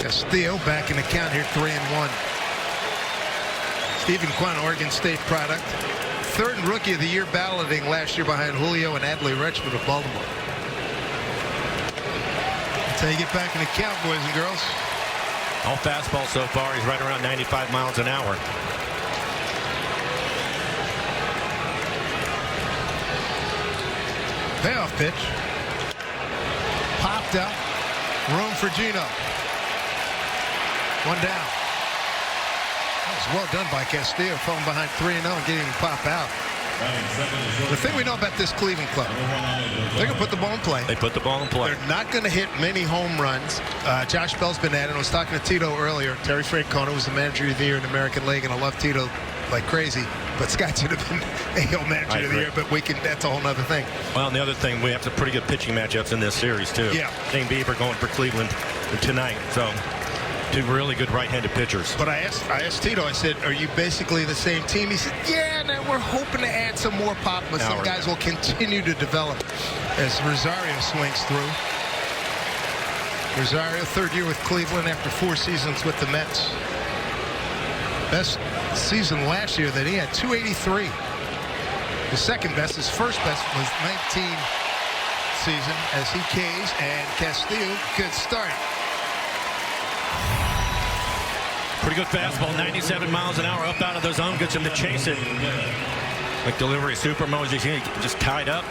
Castillo back in the count here, 3-1. Stephen Kwan, Oregon State product. Third and Rookie of the Year balloting last year behind Julio and Adley Rutschman of Baltimore. That's how you get back in the count, boys and girls. All fastball so far. He's right around 95 miles an hour. Payoff pitch. Popped up. Room for Gino. One down. That was well done by Castillo, falling behind 3-0 and getting him to pop out. The thing we know about this Cleveland club, they're going to put the ball in play. They put the ball in play. They're not going to hit many home runs. Josh Bell's been at it. I was talking to Tito earlier. Terry Francona was the manager of the year in the American League, and I love Tito like crazy. But Scott should have been AL manager of the year, but that's a whole other thing. Well, and the other thing, we have some pretty good pitching matchups in this series, too. Yeah. Shane Bieber going for Cleveland tonight. So, two really good right-handed pitchers. But I asked Tito, I said, are you basically the same team? He said, yeah, and we're hoping to add some more pop, but some guys will continue to develop as Rosario swings through. Rosario, third year with Cleveland after 4 seasons with the Mets. Best season last year that he had, 283. The second best, his first best was 19 season as he Ks, and Castillo, good start. Pretty good fastball, 97 miles an hour up out of the zone, gets him to chase it. Quick delivery, super Moses, just tied up.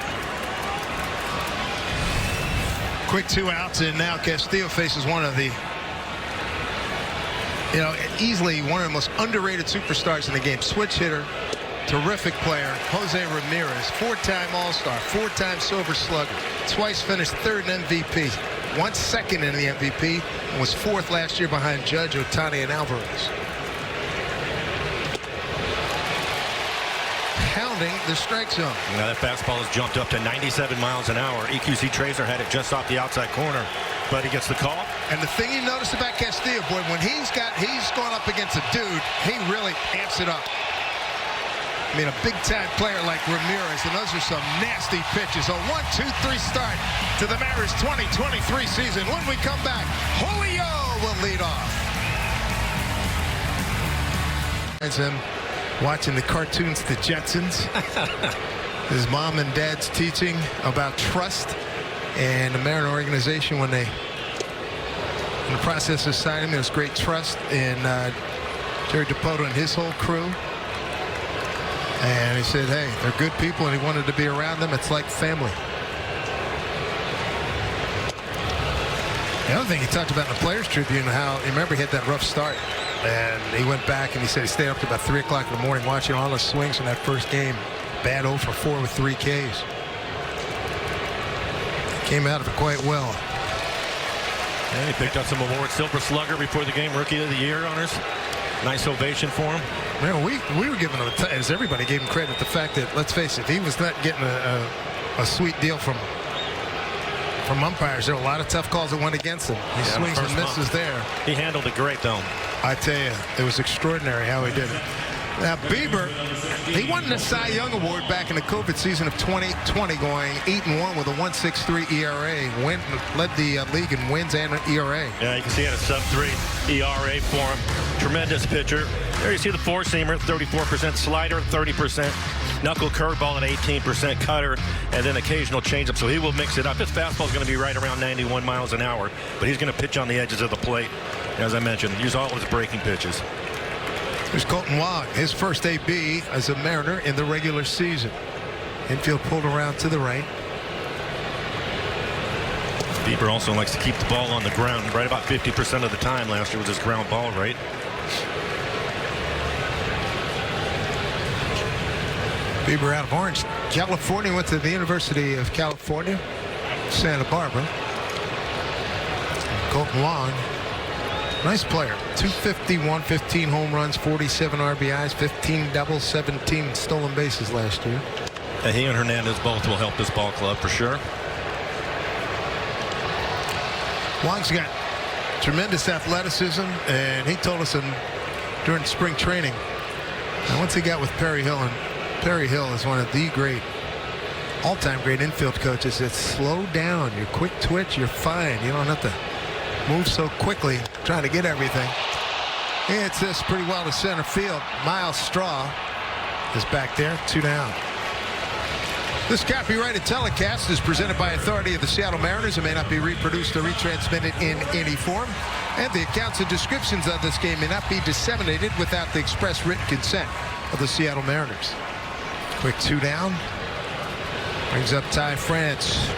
Quick 2 outs, and now Castillo faces one of the, easily one of the most underrated superstars in the game. Switch hitter, terrific player, Jose Ramirez, 4-time All-Star, 4-time Silver Slugger, twice finished third in MVP, once second in the MVP, and was 4th last year behind Judge, Ohtani, and Alvarez. Pounding the strike zone. Now that fastball has jumped up to 97 miles an hour. EQC Tracer had it just off the outside corner, but he gets the call. And the thing you notice about Castillo, boy, when he's going up against a dude, he really amps it up. I mean, a big-time player like Ramirez, and those are some nasty pitches. A 1-2-3 start to the Mariners 2023 season. When we come back, Julio will lead off. As him watching the cartoons, The Jetsons. His mom and dad's teaching about trust, and the Mariner organization, when they, in the process of signing, there's great trust in Jerry DiPoto and his whole crew. And he said, hey, they're good people, and he wanted to be around them. It's like family. The other thing he talked about in the Players Tribune, how, you remember he had that rough start. And he went back and he said he stayed up to about 3 o'clock in the morning watching all the swings from that first game. Bad 0 for 4 with 3 Ks. Came out of it quite well. Yeah, he picked up some awards. Silver Slugger before the game, Rookie of the Year honors. Nice ovation for him. Man, we were giving him, as everybody gave him credit, the fact that, let's face it, he was not getting a sweet deal from umpires. There were a lot of tough calls that went against him. He swings and misses there. He handled it great, though. I tell you, it was extraordinary how he did it. Now, Bieber, he won the Cy Young Award back in the COVID season of 2020, going 8-1 with a 1.63 ERA. Led the league in wins and ERA. Yeah, you can see he had a sub-3 ERA for him. Tremendous pitcher. There you see the four-seamer, 34% slider, 30% knuckle curveball, and 18% cutter, and then occasional changeup. So he will mix it up. His fastball is going to be right around 91 miles an hour, but he's going to pitch on the edges of the plate. As I mentioned, use all of his breaking pitches. There's Colton Wong, his first AB as a Mariner in the regular season. Infield pulled around to the right. Bieber also likes to keep the ball on the ground right about 50% of the time last year with his ground ball rate. Bieber out of Orange, California, went to the University of California, Santa Barbara. Colton Wong, nice player. 251, 15 home runs, 47 RBIs, 15 doubles, 17 stolen bases last year. And he and Hernandez both will help this ball club for sure. Wong's got tremendous athleticism, and he told us during spring training, and once he got with Perry Hill, and Perry Hill is one of the great, all-time great infield coaches, that slow down, you're quick twitch, you're fine. You don't have to moves so quickly, trying to get everything. He hits this pretty well to center field. Miles Straw is back there, 2 down. This copyrighted telecast is presented by authority of the Seattle Mariners and may not be reproduced or retransmitted in any form. And the accounts and descriptions of this game may not be disseminated without the express written consent of the Seattle Mariners. Quick 2 down. Brings up Ty France.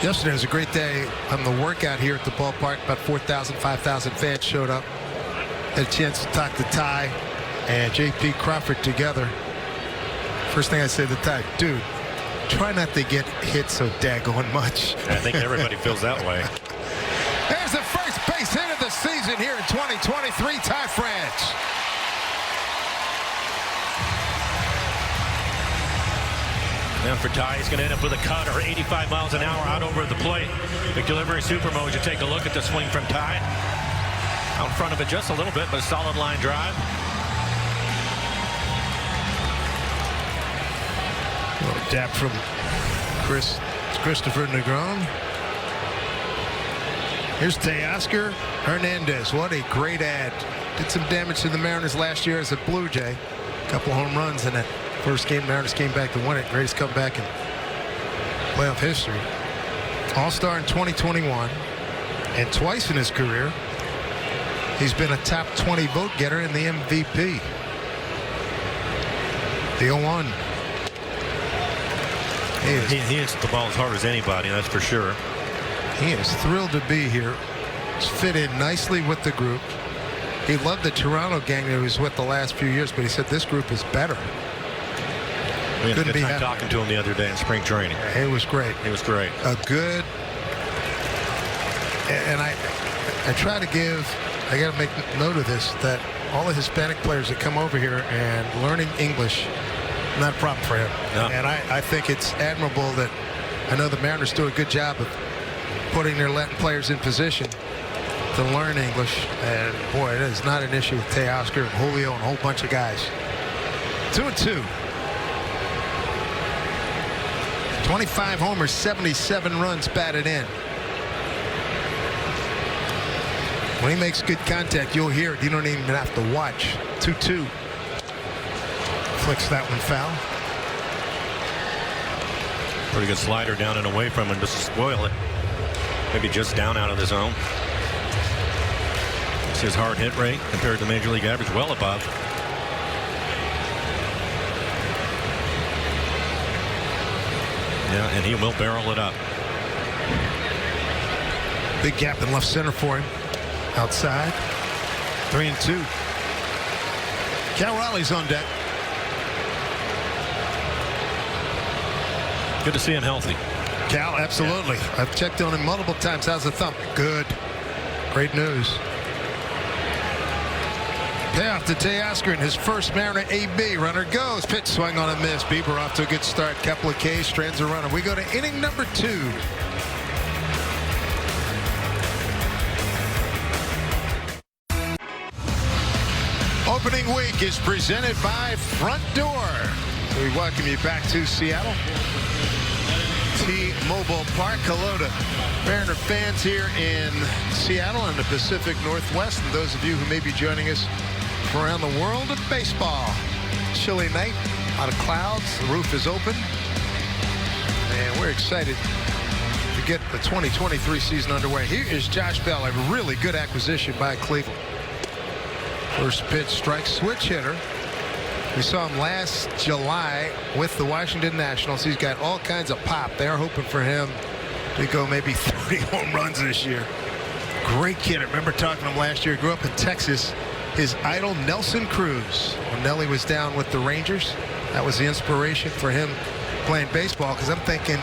Yesterday was a great day on the workout here at the ballpark. About 4,000, 5,000 fans showed up. Had a chance to talk to Ty and J.P. Crawford together. First thing I said to Ty, dude, try not to get hit so daggone much. I think everybody feels that way. There's the first base hit of the season here in 2023, Ty France. Now for Ty, he's going to end up with a cutter, 85 miles an hour out over the plate. Big delivery super mode. You take a look at the swing from Ty. Out in front of it just a little bit, but a solid line drive. A little dap from Christopher Negron. Here's Teoscar Hernandez. What a great ad. Did some damage to the Mariners last year as a Blue Jay. A couple home runs in that first game. Mariners came back to win it. Greatest comeback in playoff history. All-Star in 2021. And twice in his career, he's been a top 20 vote getter in the MVP. The 0-1. He hits the ball as hard as anybody, that's for sure. He is thrilled to be here. He's fit in nicely with the group. He loved the Toronto gang that he was with the last few years, but he said this group is better. We had a good time talking to him the other day in spring training. It was great. It was great. A good, and I try to give, I got to make note of this, that all the Hispanic players that come over here and learning English, not a problem for him. No. And I think it's admirable that I know the Mariners do a good job of putting their Latin players in position to learn English. And boy, it is not an issue with Teoscar and Julio and a whole bunch of guys. 2-2. 25 homers, 77 runs batted in. When he makes good contact, you'll hear it. You don't even have to watch. 2-2. Flicks that one foul. Pretty good slider down and away from him just to spoil it. Maybe just down out of the zone. See his hard hit rate compared to Major League average, well above. Yeah, and he will barrel it up. Big gap in left center for him. Outside. 3-2. Cal Raleigh's on deck. Good to see him healthy. Cal, absolutely. Yeah. I've checked on him multiple times. How's the thumb? Good. Great news. Payoff to Teoscar in his first Mariner AB. Runner goes. Pitch swung on a miss. Bieber off to a good start. Couple of Ks. Strands a runner. We go to inning number 2. Opening week is presented by Front Door. So we welcome you back to Seattle. T-Mobile Park. Hello to Mariner fans here in Seattle and the Pacific Northwest, and those of you who may be joining us from around the world of baseball. Chilly night, a lot of clouds, the roof is open, and we're excited to get the 2023 season underway. Here is Josh Bell, a really good acquisition by Cleveland. First pitch, strike, switch hitter. We saw him last July with the Washington Nationals. He's got all kinds of pop. They're hoping for him to go maybe 30 home runs this year. Great kid. I remember talking to him last year. He grew up in Texas. His idol, Nelson Cruz. When Nelly was down with the Rangers, that was the inspiration for him playing baseball. Because I'm thinking,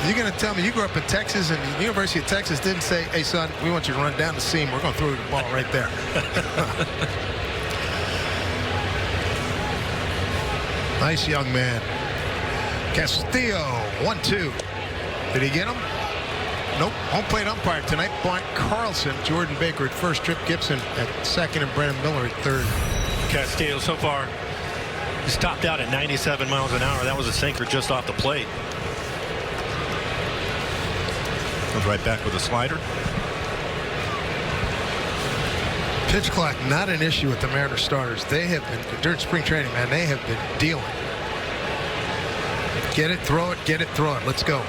you're going to tell me you grew up in Texas and the University of Texas didn't say, hey, son, we want you to run down the seam. We're going to throw you the ball right there. Nice young man. Castillo, 1-2. Did he get him? Nope. Home plate umpire tonight, Blunt Carlson. Jordan Baker at first, Trip Gibson at second, and Brandon Miller at third. Castillo so far, he's topped out at 97 miles an hour. That was a sinker just off the plate. From Comes right back with a slider. Pitch clock, not an issue with the Mariners starters. They have been, during spring training, man, they have been dealing. Get it, throw it, get it, throw it. Let's go.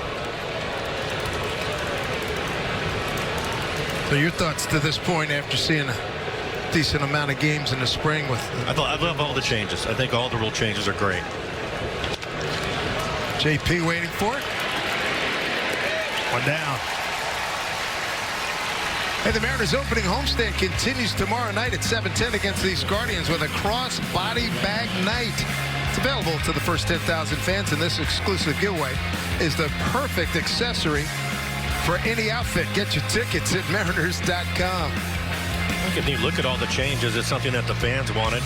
So your thoughts to this point after seeing a decent amount of games in the spring with... I love all the changes. I think all the rule changes are great. JP waiting for it. One down. Hey, the Mariners opening homestand continues tomorrow night at 7:10 against these Guardians with a cross-body bag night. It's available to the first 10,000 fans, and this exclusive giveaway is the perfect accessory for any outfit. Get your tickets at Mariners.com. If you look at all the changes, it's something that the fans wanted.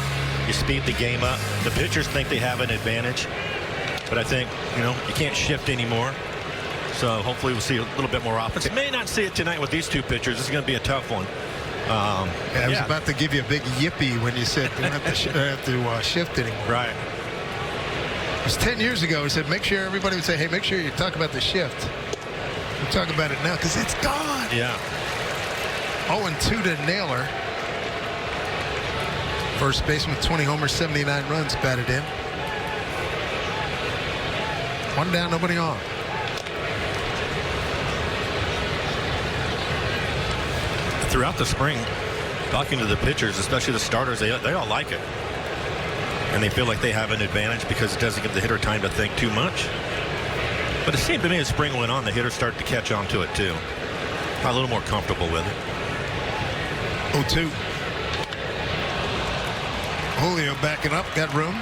You speed the game up. The pitchers think they have an advantage, but I think, you can't shift anymore. So hopefully we'll see a little bit more offense. May not see it tonight with these two pitchers. This is going to be a tough one. I was about to give you a big yippee when you said you don't have to shift anymore. Right. It was 10 years ago. He said, make sure everybody would say, hey, make sure you talk about the shift. We'll talk about it now because it's gone. Yeah. 0-2 to Naylor. First baseman, 20 homers, 79 runs batted in. One down, nobody on. Throughout the spring, talking to the pitchers, especially the starters, they all like it. And they feel like they have an advantage because it doesn't give the hitter time to think too much. But it seemed to me as spring went on, the hitters started to catch on to it too. A little more comfortable with it. 0-2. Julio backing up, got room.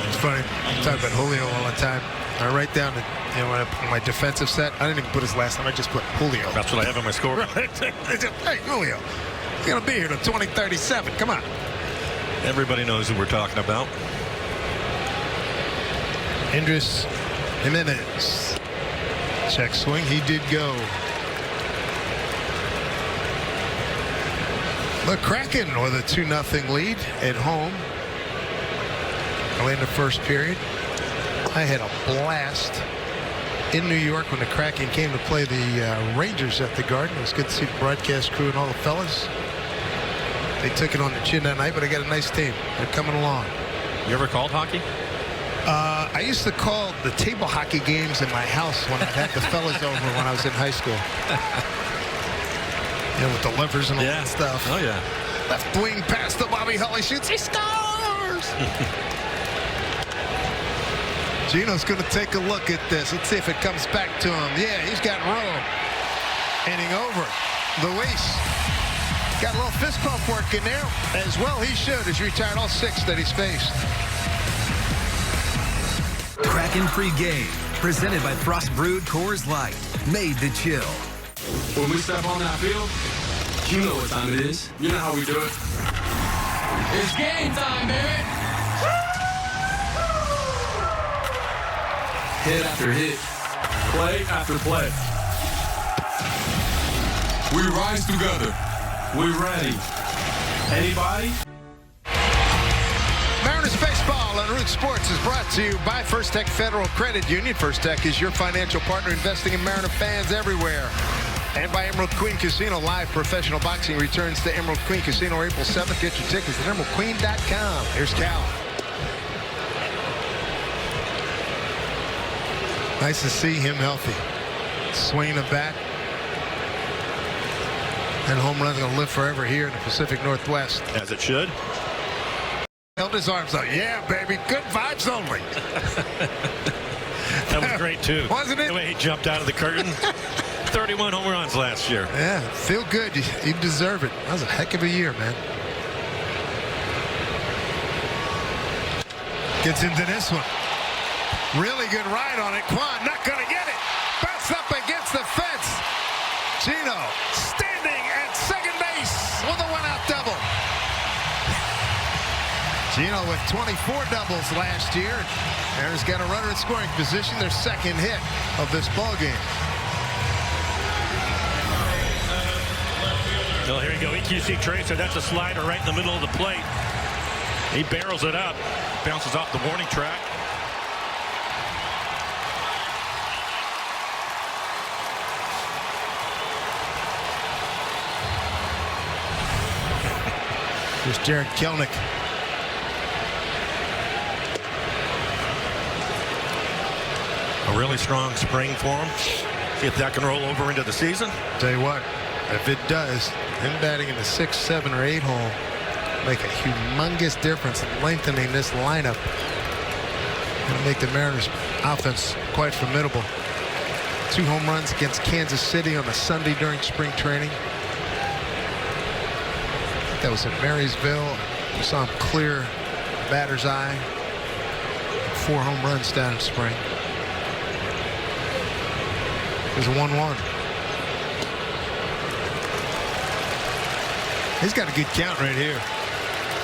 It's funny, I talk about Julio all the time. I write down, when I put my defensive set, I didn't even put his last name, I just put Julio. That's what I have on my score. Hey, Julio, he's going to be here to 2037. Come on. Everybody knows who we're talking about. Andres Jimenez. Check swing, he did go. The Kraken with a 2-0 lead at home. Early in the first period. I had a blast in New York when the Kraken came to play the Rangers at the Garden. It was good to see the broadcast crew and all the fellas. They took it on the chin that night, but I got a nice team. They're coming along. You ever called hockey? I used to call the table hockey games in my house when I had the fellas over when I was in high school. With the levers and all that stuff. Oh, yeah. Left wing pass to Bobby Hull. He shoots. He scores! Gino's going to take a look at this. Let's see if it comes back to him. Yeah, he's got room. Inning over. Luis got a little fist pump work in there. As well he should, as he retired all 6 that he's faced. Kraken pregame, presented by Frost Brewed Coors Light, made to chill. When we step on that field, you know what time it is. You know how we do it. It's game time, baby! Hit after hit, play after play. We rise together. We ready. Anybody? Mariners baseball on Root Sports is brought to you by First Tech Federal Credit Union. First Tech is your financial partner investing in Mariner fans everywhere. And by Emerald Queen Casino. Live professional boxing returns to Emerald Queen Casino April 7th. Get your tickets at emeraldqueen.com. Here's Cal. Nice to see him healthy. Swinging the bat. And home run's going to live forever here in the Pacific Northwest. As it should. Held his arms up. Yeah, baby. Good vibes only. That was great, too. Wasn't it? The way he jumped out of the curtain. 31 home runs last year. Yeah, feel good. You deserve it. That was a heck of a year, man. Gets into this one. Really good ride on it. Quan not going to get it. Bounced up against the fence. Gino standing at second base with a one-out double. Gino with 24 doubles last year. Mariners got a runner in scoring position. Their second hit of this ball game. Well, here you go. EQC tracer. That's a slider right in the middle of the plate. He barrels it up, bounces off the warning track. Here's Jared Kelnick. A really strong spring for him. See if that can roll over into the season. Tell you what, if it does, him batting in the 6, 7, or 8 hole make a humongous difference in lengthening this lineup. Going to make the Mariners offense quite formidable. 2 home runs against Kansas City on a Sunday during spring training. That was at Marysville. You saw him clear batter's eye. 4 home runs down in spring. It was a 1-1. He's got a good count right here.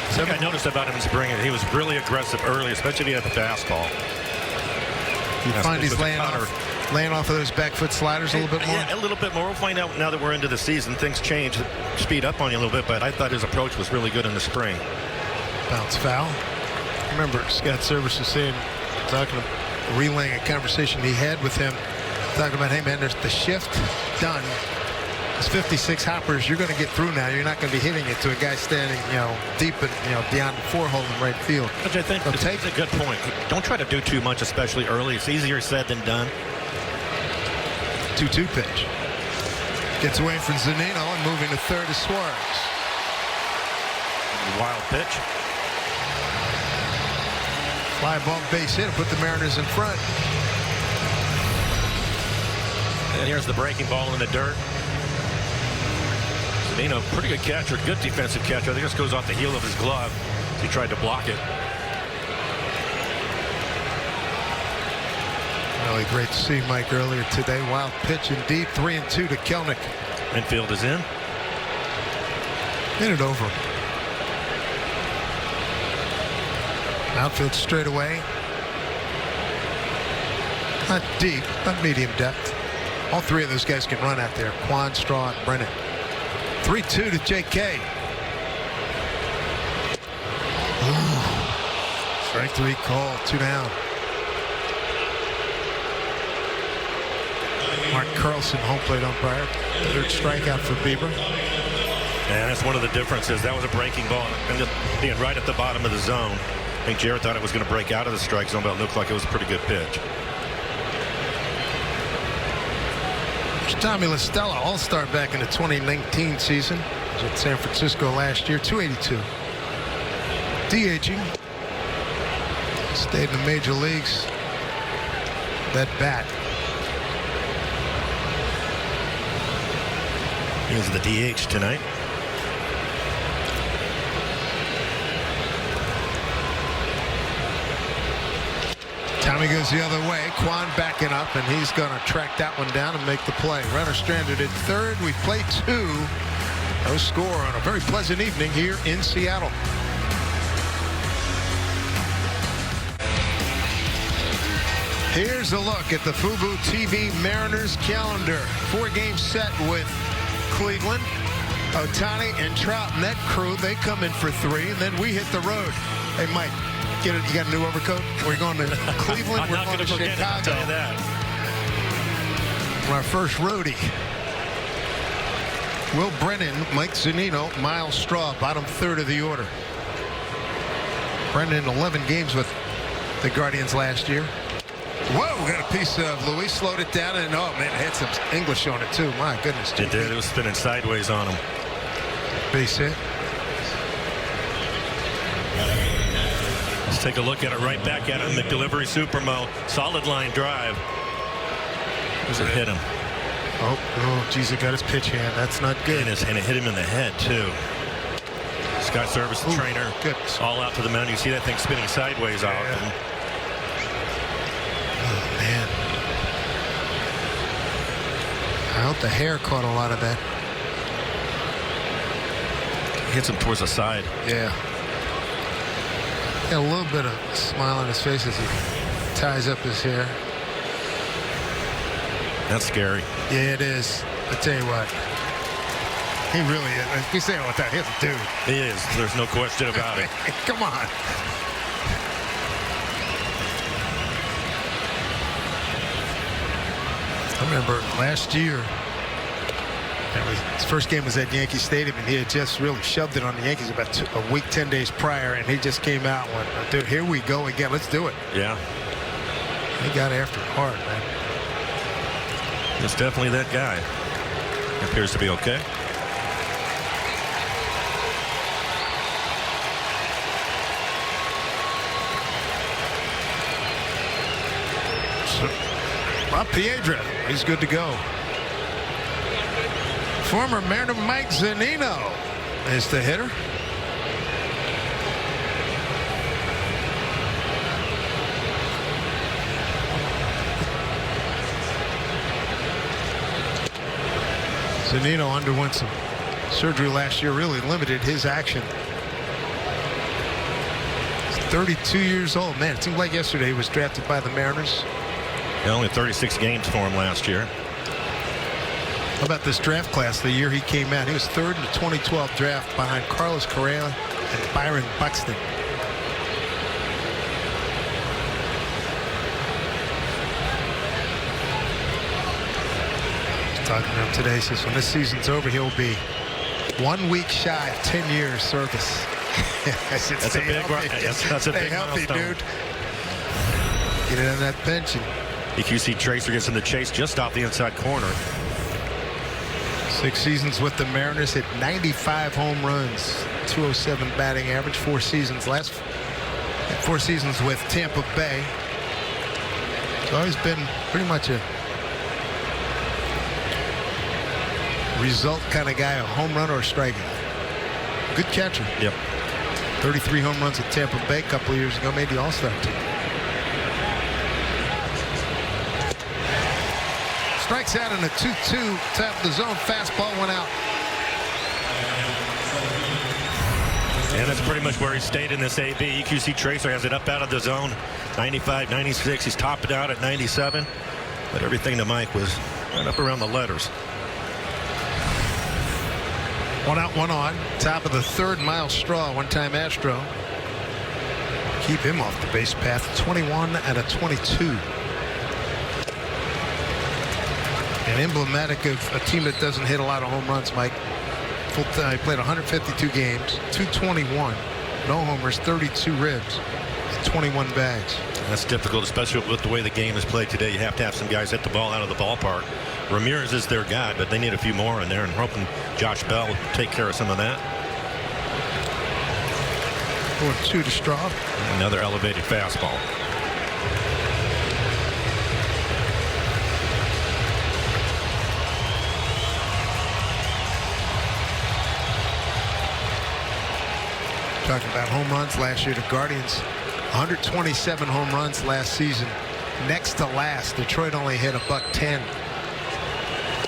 Something I noticed about him in spring, he was really aggressive early, especially at the fastball. You find he's laying off of those back foot sliders a little bit more? Yeah, a little bit more. We'll find out now that we're into the season. Things change, speed up on you a little bit, but I thought his approach was really good in the spring. Bounce foul. Remember, Scott Service was saying, relaying a conversation he had with him, talking about, hey man, there's the shift done. It's 56 hoppers. You're going to get through now. You're not going to be hitting it to a guy standing, deep and beyond the 4-hole in right field. Which I think is a good point. Don't try to do too much, especially early. It's easier said than done. 2-2 pitch. Gets away from Zunino and moving to third is Suarez. Wild pitch. Fly ball base hit, put the Mariners in front. And here's the breaking ball in the dirt. Zunino, pretty good catcher, good defensive catcher. I think this goes off the heel of his glove. He tried to block it. Really great to see Mike earlier today. Wild pitch indeed. 3-2 to Kelnick. Infield is in. Hit it over. Outfield straight away. Not deep, but medium depth. All 3 of those guys can run out there. Quan, Straw, and Brennan. 3-2 to J.K. Strike 3 call. 2 down. Mark Carlson, home plate umpire. 3rd strikeout for Bieber. And that's one of the differences. That was a breaking ball. And just being right at the bottom of the zone. I think Jarrett thought it was going to break out of the strike zone, but it looked like it was a pretty good pitch. There's Tommy La Stella, all-star back in the 2019 season. He was at San Francisco last year, 282. DHing. Stayed in the major leagues. That bat. Here's the DH tonight. Tommy goes the other way. Quan backing up, and he's going to track that one down and make the play. Runner stranded at third. We've played 2. No score on a very pleasant evening here in Seattle. Here's a look at the Fubo TV Mariners calendar. 4-game set with Cleveland, Ohtani, and Trout, and that crew. They come in for 3, and then we hit the road. Hey, Mike, you got a new overcoat? We're going to Cleveland. I'm We're not going to forget Chicago. It, I'll tell you that. Our first roadie. Will Brennan, Mike Zunino, Miles Straw, bottom 3rd of the order. Brennan 11 games with the Guardians last year. Whoa, got a piece of Luis, slowed it down, and oh man, it had some English on it too. My goodness. It did. It was spinning sideways on him. Base hit. Let's take a look at it right back at him. McDelivery Supermo. Solid line drive. Does it hit him? Oh, geez, it got his pitch hand. That's not good. And it hit him in the head, too. Scott Service, the trainer, goodness. all out to the mound. You see that thing spinning sideways out. Yeah. Oh, man. I hope the hair caught a lot of that. Hits him towards the side. Yeah. Got a little bit of a smile on his face as he ties up his hair. That's scary. Yeah, it is. I tell you what. He really is. We say it all the time. He's a dude. He is. There's no question about it. Come on. I remember last year, his first game was at Yankee Stadium, and he had just really shoved it on the Yankees about a week, 10 days prior, and he just came out and went, dude, here we go again. Let's do it. Yeah. He got after it hard, man. It's definitely that guy. Appears to be okay. Bob Piedra, he's good to go. Former Mariner Mike Zunino is the hitter. Zunino underwent some surgery last year, really limited his action. He's 32 years old. Man, it seemed like yesterday he was drafted by the Mariners. Only 36 games for him last year. How about this draft class the year he came out? He was third in the 2012 draft behind Carlos Correa and Byron Buxton. Talking to him today, says when this season's over, he'll be 1 week shy of 10 years service. That's a big healthy, milestone. dude. Get it on that pension. EQC Tracer gets in the chase just off the inside corner. 6 seasons with the Mariners, hit 95 home runs, 207 batting average. 4 seasons last 4 seasons with Tampa Bay. He's always been pretty much a result kind of guy, a home run or a strikeout. Good catcher. Yep. 33 home runs at Tampa Bay a couple of years ago, made the All-Star team. Strikes out in a 2-2, top of the zone. Fastball went out. And that's pretty much where he stayed in this AB. EQC Tracer has it up out of the zone. 95, 96. He's topped it out at 97. But everything to Mike was right up around the letters. 1 out, 1 on. Top of the third, Miles Straw, one-time Astro. Keep him off the base path. 21 out of 22. And emblematic of a team that doesn't hit a lot of home runs, Mike. Full time, he played 152 games, 221, no homers, 32 ribs, 21 bags. That's difficult, especially with the way the game is played today. You have to have some guys hit the ball out of the ballpark. Ramirez is their guy, but they need a few more in there, and hoping Josh Bell will take care of some of that. 4-2 to Straw. Another elevated fastball. Talking about home runs last year, the Guardians 127 home runs last season. Next to last, Detroit only hit $110.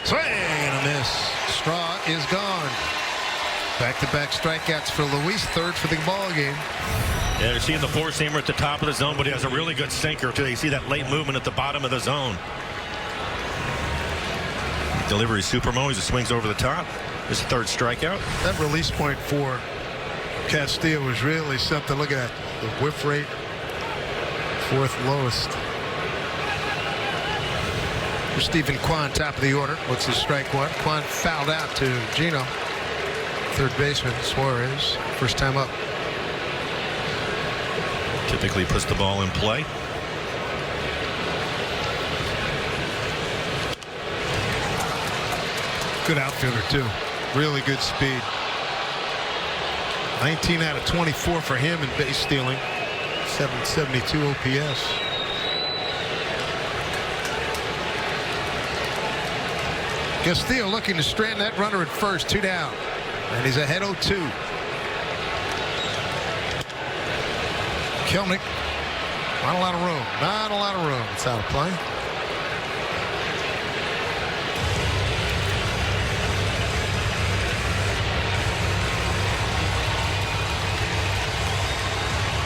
Swing and a miss. Straw is gone. Back-to-back strikeouts for Luis, third for the ball game. Yeah, you're seeing the four-seamer at the top of the zone, but he has a really good sinker too. You see that late movement at the bottom of the zone. Delivery Supermo as it swings over the top. His third strikeout. That release point for Castillo was really something. Look at that. The whiff rate, fourth lowest. For Stephen Kwan, top of the order. What's his strike one? Kwan fouled out to Gino. Third baseman, Suarez. First time up. Typically puts the ball in play. Good outfielder, too. Really good speed. 19 out of 24 for him in base stealing. 772 OPS. Castillo looking to strand that runner at first. 2 down. And he's ahead 0-2. Kelnick. Not a lot of room. Not a lot of room. It's out of play.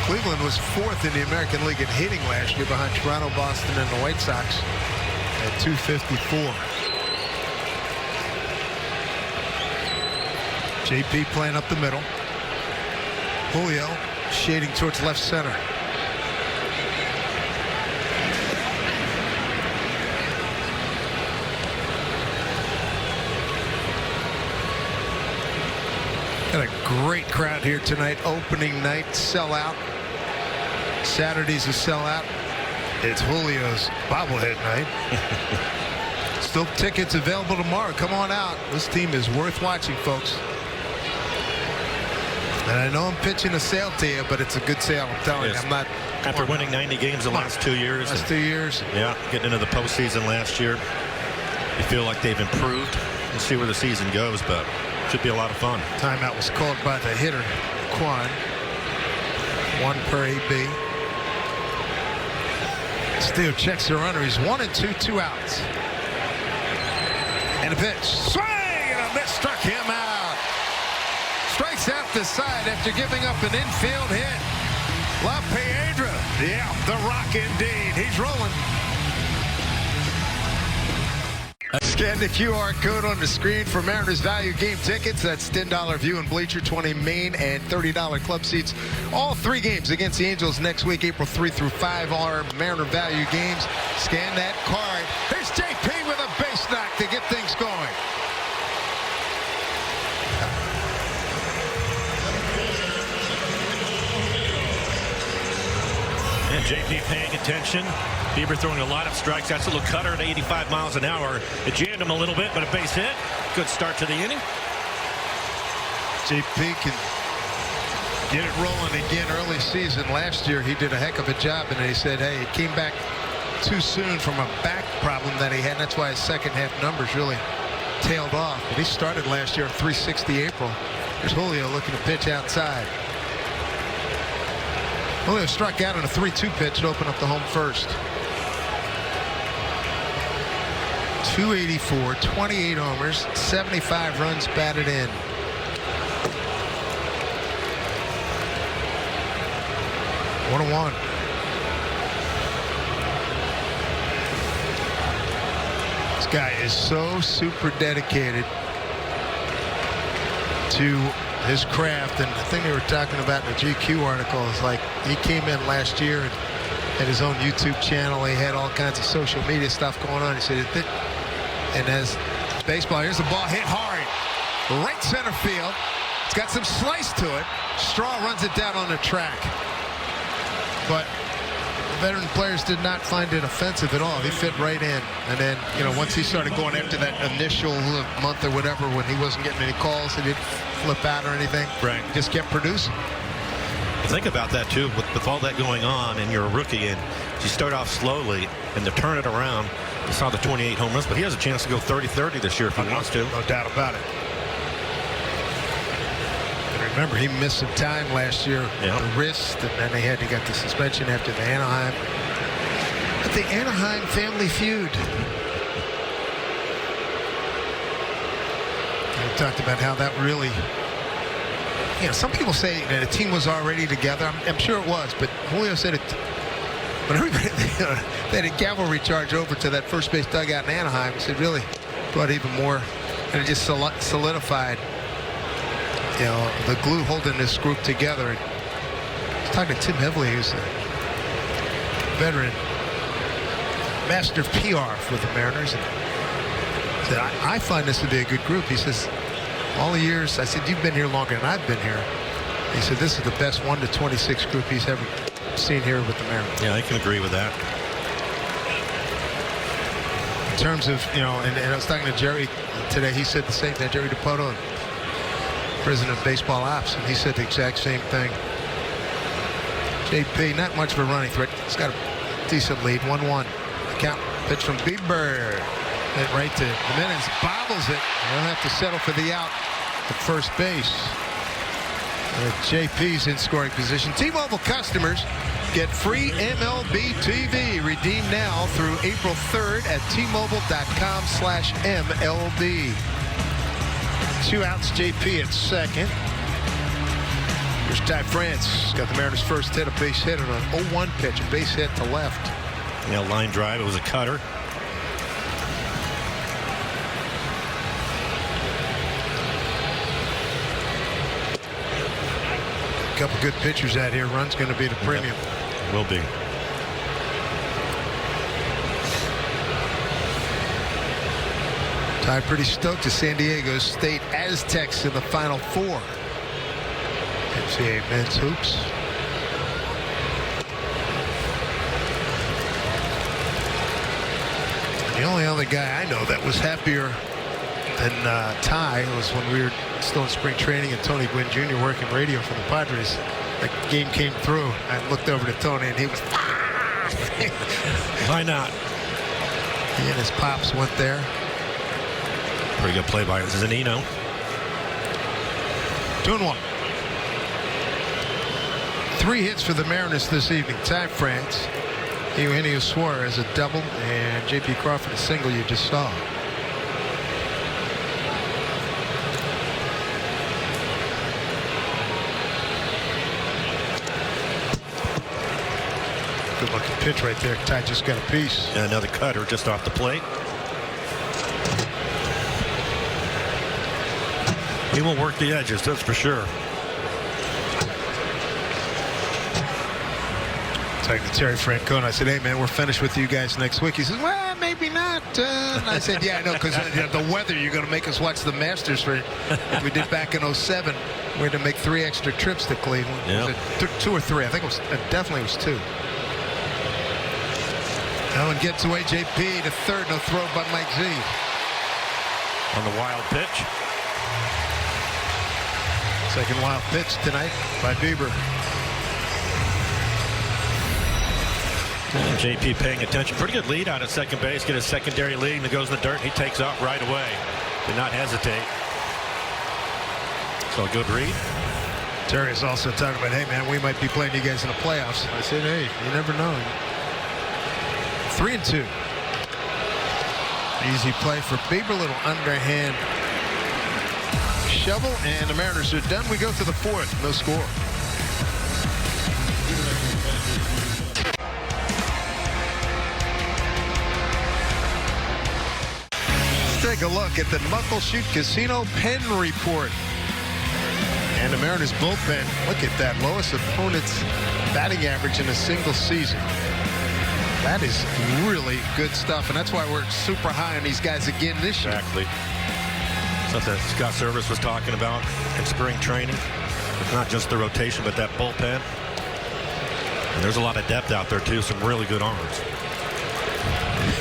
Cleveland was fourth in the American League in hitting last year behind Toronto, Boston, and the White Sox at 254. JP playing up the middle. Julio shading towards left center. Got a great crowd here tonight. Opening night sellout. Saturday's a sellout. It's Julio's bobblehead night. Still tickets available tomorrow. Come on out. This team is worth watching, folks. And I know I'm pitching a sale to you, but it's a good sale. I'm telling you. I'm not. After winning 90 games the last 2 years. Last 2 years. Yeah, getting into the postseason last year. You feel like they've improved. We'll see where the season goes, but should be a lot of fun. Timeout was called by the hitter, Quan. 1 per AB. Steele checks the runner. He's 1-2, 2 outs. And a pitch. Swing! And a miss struck him out. Strikes out the side after giving up an infield hit. La Piedra. Yeah, the Rock indeed. He's rolling. Scan the QR code on the screen for Mariners Value Game tickets. That's $10 view and bleacher, 20 main, and $30 club seats. All 3 games against the Angels next week, April 3 through 5 are Mariner Value games. Scan that card. Here's JP with a base knock to get things going. And JP paying attention. Bieber throwing a lot of strikes. That's a little cutter at 85 miles an hour. It jammed him a little bit, but a base hit. Good start to the inning. JP can get it rolling again early season. Last year he did a heck of a job, and he said, hey, he came back too soon from a back problem that he had. That's why his second half numbers really tailed off. But he started last year at 360 April. There's Julio looking to pitch outside. Julio struck out on a 3-2 pitch to open up the home first. 284, 28 homers, 75 runs batted in. One and one. This guy is so super dedicated to his craft, and the thing they were talking about in the GQ article is like he came in last year and had his own YouTube channel. He had all kinds of social media stuff going on. He said, and as baseball, here's the ball hit hard, right center field. It's got some slice to it. Straw runs it down on the track, but veteran players did not find it offensive at all. He fit right in. And then, you know, once he started going after that initial month or whatever when he wasn't getting any calls, he didn't flip out or anything. Right. He just kept producing. Think about that, too, with all that going on, and you're a rookie, and you start off slowly, and to turn it around, you saw the 28 home runs, but he has a chance to go 30-30 this year if he wants to. No doubt about it. Remember, he missed some time last year with the wrist, and then he got the suspension after the Anaheim. But the Anaheim family feud. We talked about how that really, you know, some people say that a team was already together. I'm sure it was, but Julio said it. But everybody, they had a cavalry charge over to that first base dugout in Anaheim. He said really brought even more, and it just solidified, you know, the glue holding this group together. And I was talking to Tim Heavley, who's a veteran, master of PR with the Mariners. And said, I find this to be a good group. He says, all the years, I said, you've been here longer than I've been here. He said, this is the best 1 to 26 group he's ever seen here with the Mariners. Yeah, I can agree with that. In terms of, you know, and I was talking to Jerry today, he said the same thing, Jerry DiPoto, president of baseball ops, and he said the exact same thing. JP, not much of a running threat. He's got a decent lead, 1-1. Count, pitch from Bieber. Hit right to Jimenez, bobbles it. He'll have to settle for the out at first base. JP's in scoring position. T-Mobile customers get free MLB TV. Redeem now through April 3rd at T-Mobile.com/MLB. 2 outs, JP at second. Here's Ty France. Got the Mariners' first hit, a base hit on an 0-1 pitch, a base hit to left. Yeah, line drive. It was a cutter. couple good pitchers out here. Run's going to be the premium. Yep. Will be. Ty pretty stoked to San Diego State Aztecs in the Final Four. NCAA men's hoops. The only other guy I know that was happier than Ty was when we were still in spring training and Tony Gwynn Jr. working radio for the Padres. The game came through. I looked over to Tony and he was Why not? He and his pops went there. Pretty good play by Zanino. 2-1. 3 hits for the Mariners this evening. Ty France, Eugenio Suarez a double, and J.P. Crawford a single you just saw. Good looking pitch right there. Ty just got a piece. And another cutter just off the plate. He will work the edges, that's for sure. Talking to Terry Francona, I said, hey, man, we're finished with you guys next week. He says, well, maybe not. And I said, yeah, I know, because the weather, you're going to make us watch the Masters for like we did back in 07. We had to make 3 extra trips to Cleveland. Yeah. Was it 2 or 3? I think it definitely was 2. Allen gets away. JP to third. No throw by Mike Z. On the wild pitch. Second wild pitch tonight by Bieber. And JP paying attention. Pretty good lead out at second base. Get a secondary lead and it goes in the dirt. And he takes off right away. Did not hesitate. So a good read. Terry is also talking about, hey, man, we might be playing you guys in the playoffs. I said, hey, you never know. 3-2. Easy play for Bieber. Little underhand shovel, and the Mariners are done. We go to the 4th. No score. Let's take a look at the Muckleshoot Casino Pen Report. And the Mariners bullpen, look at that, lowest opponent's batting average in a single season. That is really good stuff, and that's why we're super high on these guys again this year. Exactly. Something Scott Service was talking about in spring training. It's not just the rotation, but that bullpen. And there's a lot of depth out there, too. Some really good arms.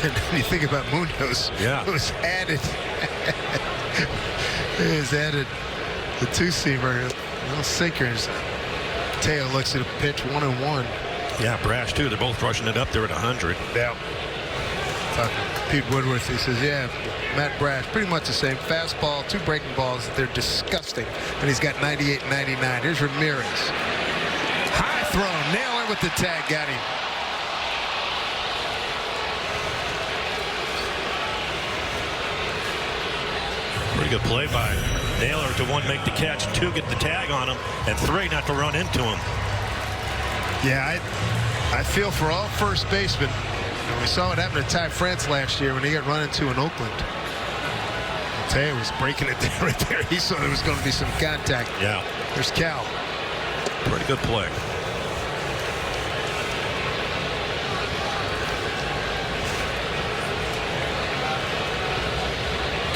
And you think about Munoz, yeah, who's added. He has added the 2-seamer, no sinkers. Teo looks at a pitch 1-1. Yeah, Brash, too. They're both rushing it up there at 100. Yeah. Talking to Pete Woodworth, he says, yeah, Matt Brash, pretty much the same. Fastball, 2 breaking balls. They're disgusting. And he's got 98 and 99. Here's Ramirez. High throw. Naylor with the tag. Got him. Pretty good play by Naylor to 1, make the catch, 2, get the tag on him, and 3, not to run into him. Yeah, I feel for all first basemen. And we saw what happened to Ty France last year when he got run into in Oakland. Teo was breaking it down right there. He saw there was going to be some contact. Yeah. There's Cal. Pretty good play.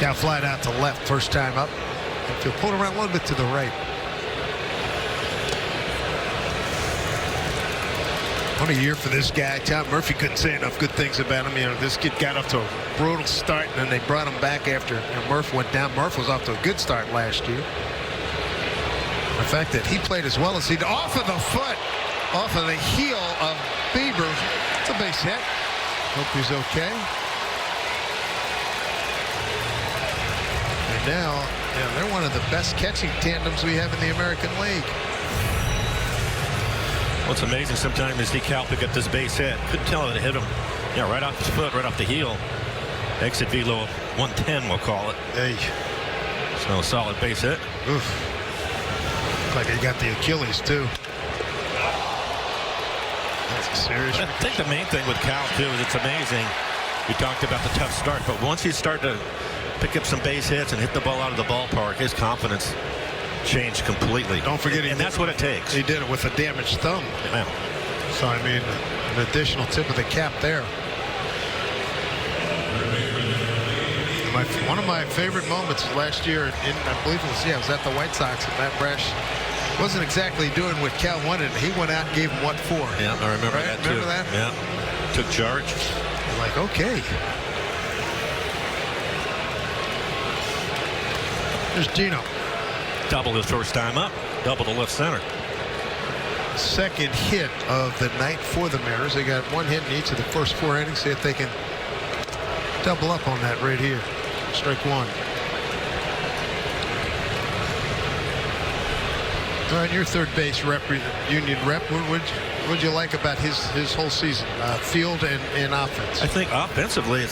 Cal flied out to left first time up. He'll pull it around a little bit to the right. What a year for this guy. Tom Murphy couldn't say enough good things about him. You know, this kid got off to a brutal start, and then they brought him back after Murph went down. Murph was off to a good start last year. The fact that he played as well as he did, off of the foot, off of the heel of Bieber. It's a base hit. Hope he's okay. And now, they're one of the best catching tandems we have in the American League. What's amazing sometimes is Cal pick up this base hit. Couldn't tell if it hit him. Yeah, right off his foot, right off the heel. Exit velo 110, we'll call it. Hey. So a solid base hit. Oof. Looks like he got the Achilles, too. That's a serious. I think the main thing with Cal, too, is it's amazing. We talked about the tough start, but once he started to pick up some base hits and hit the ball out of the ballpark, his confidence changed completely. Don't forget, and that's what it takes. He did it with a damaged thumb. Yeah. So, I mean, an additional tip of the cap there. One of my favorite moments last year, I believe it was at the White Sox, and Matt Brash wasn't exactly doing what Cal wanted. He went out and gave him what for. Yeah, I remember that too. Remember that? Yeah. Took charge. I'm like, okay. There's Gino. Double his first time up. Double to left center. Second hit of the night for the Mariners. They got one hit in each of the first 4 innings. See if they can double up on that right here. Strike one. All right, your third base Union rep. What would you like about his whole season, field and offense? I think offensively,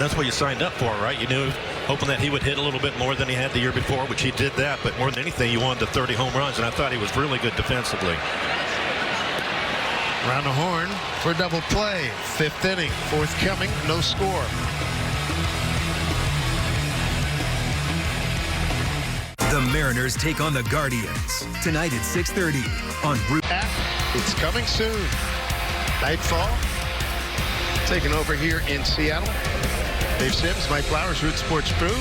that's what you signed up for, right? You knew, hoping that he would hit a little bit more than he had the year before, which he did that. But more than anything, you wanted the 30 home runs, and I thought he was really good defensively. Round the horn for a double play. 5th inning, forthcoming, no score. The Mariners take on the Guardians tonight at 6:30 on Route. It's coming soon. Nightfall. Taking over here in Seattle. Dave Sims, Mike Flowers, Root Sports Crew.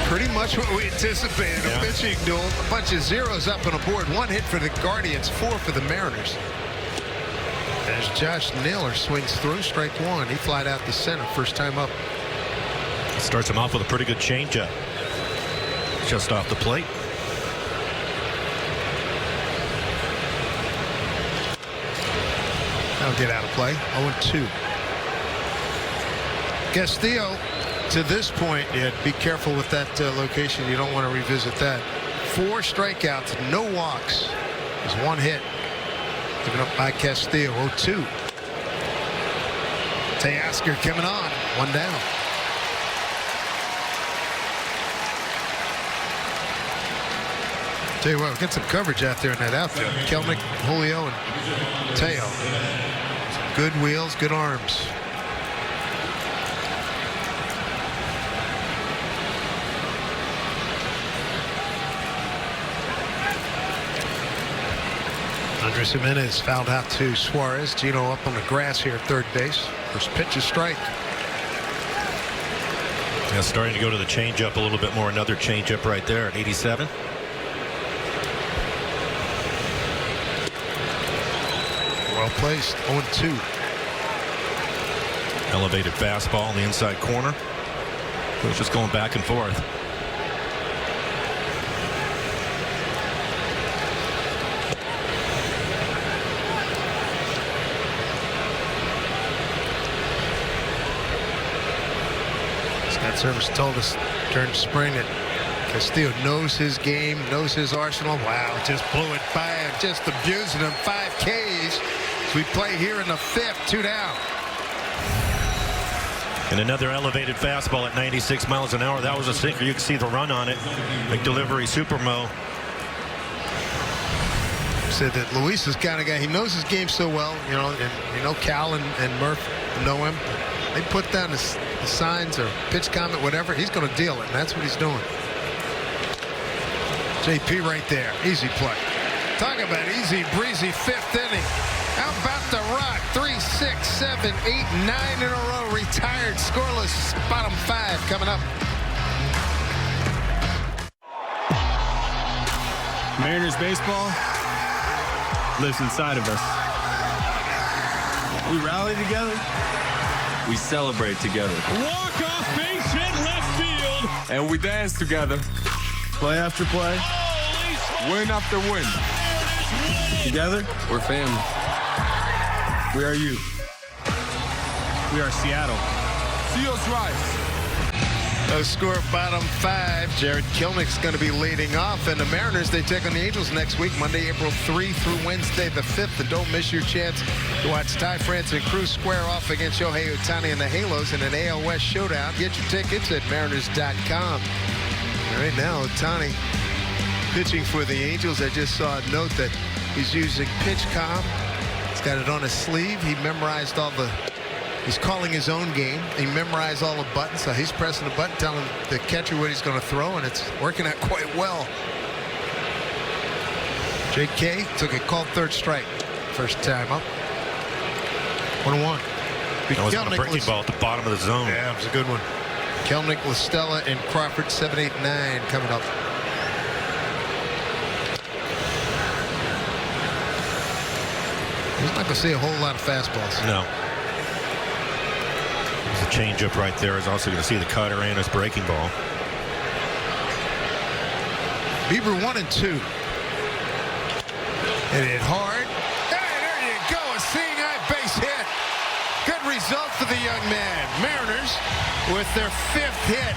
Pretty much what we anticipated. A pitching duel. A bunch of zeros up on the board. 1 hit for the Guardians, 4 for the Mariners. As Josh Naylor swings through, strike one. He flied out to center, first time up. Starts him off with a pretty good changeup. Just off the plate. That'll get out of play. 0-2. Castillo, to this point, be careful with that location. You don't want to revisit that. 4 strikeouts, no walks. There's 1 hit given up by Castillo. 0-2. Teoscar coming on. 1 down. Tell you what, we'll get some coverage out there in that outfield. Kelnick, Julio, and Teo. Some good wheels, good arms. Andres Jimenez fouled out to Suarez. Gino up on the grass here at third base. First pitch is strike. Yeah, starting to go to the changeup a little bit more. Another changeup right there at 87. Well placed. 0-2. Elevated fastball in the inside corner. It was just going back and forth. Scott Service told us during spring that Castillo knows his game, knows his arsenal. Wow, just blew it by him, just abusing him. 5 Ks as we play here in the 5th, 2 down. And another elevated fastball at 96 miles an hour. That was a sinker. You can see the run on it. Big delivery, Supermo. Said that Luis is the kind of guy, he knows his game so well, and Cal and Murph know him. They put down the signs or pitch comment, whatever, he's going to deal it, and that's what he's doing. JP right there. Easy play. Talk about easy breezy 5th inning. How about the Rock? 3, 6, 7, 8, 9 in a row. Retired scoreless. Bottom 5 coming up. Mariners baseball lives inside of us. We rally together. We celebrate together. Walk-off base hit left field. And we dance together. Play after play. Win after win. Together, We're family. we are you. We are Seattle. See us rise. The score, bottom 5. Jared Kelnick's going to be leading off. And the Mariners, they take on the Angels next week, Monday, April 3 through Wednesday the 5th. And don't miss your chance to watch Ty France and Cruz square off against Shohei Ohtani and the Halos in an AL West showdown. Get your tickets at mariners.com. Right now, Ohtani pitching for the Angels. I just saw a note that he's using PitchCom. He's got it on his sleeve. He memorized all the He's calling his own game. He memorized all the buttons, so he's pressing the button, telling the catcher what he's going to throw, and it's working out quite well. J.K. took a called third strike. First time up. 1-1. That was a breaking ball at the bottom of the zone. Yeah, it was a good one. Kelnick, Listella, and Crawford, 7, 8, 9 coming up. He's not going to see a whole lot of fastballs. No. There's a changeup right there. He's also going to see the cutter and his breaking ball. Bieber 1-2. Hit it hard. Hey, there you go. A seeing eye base hit. Good result for the young man. Mariners with their 5th hit.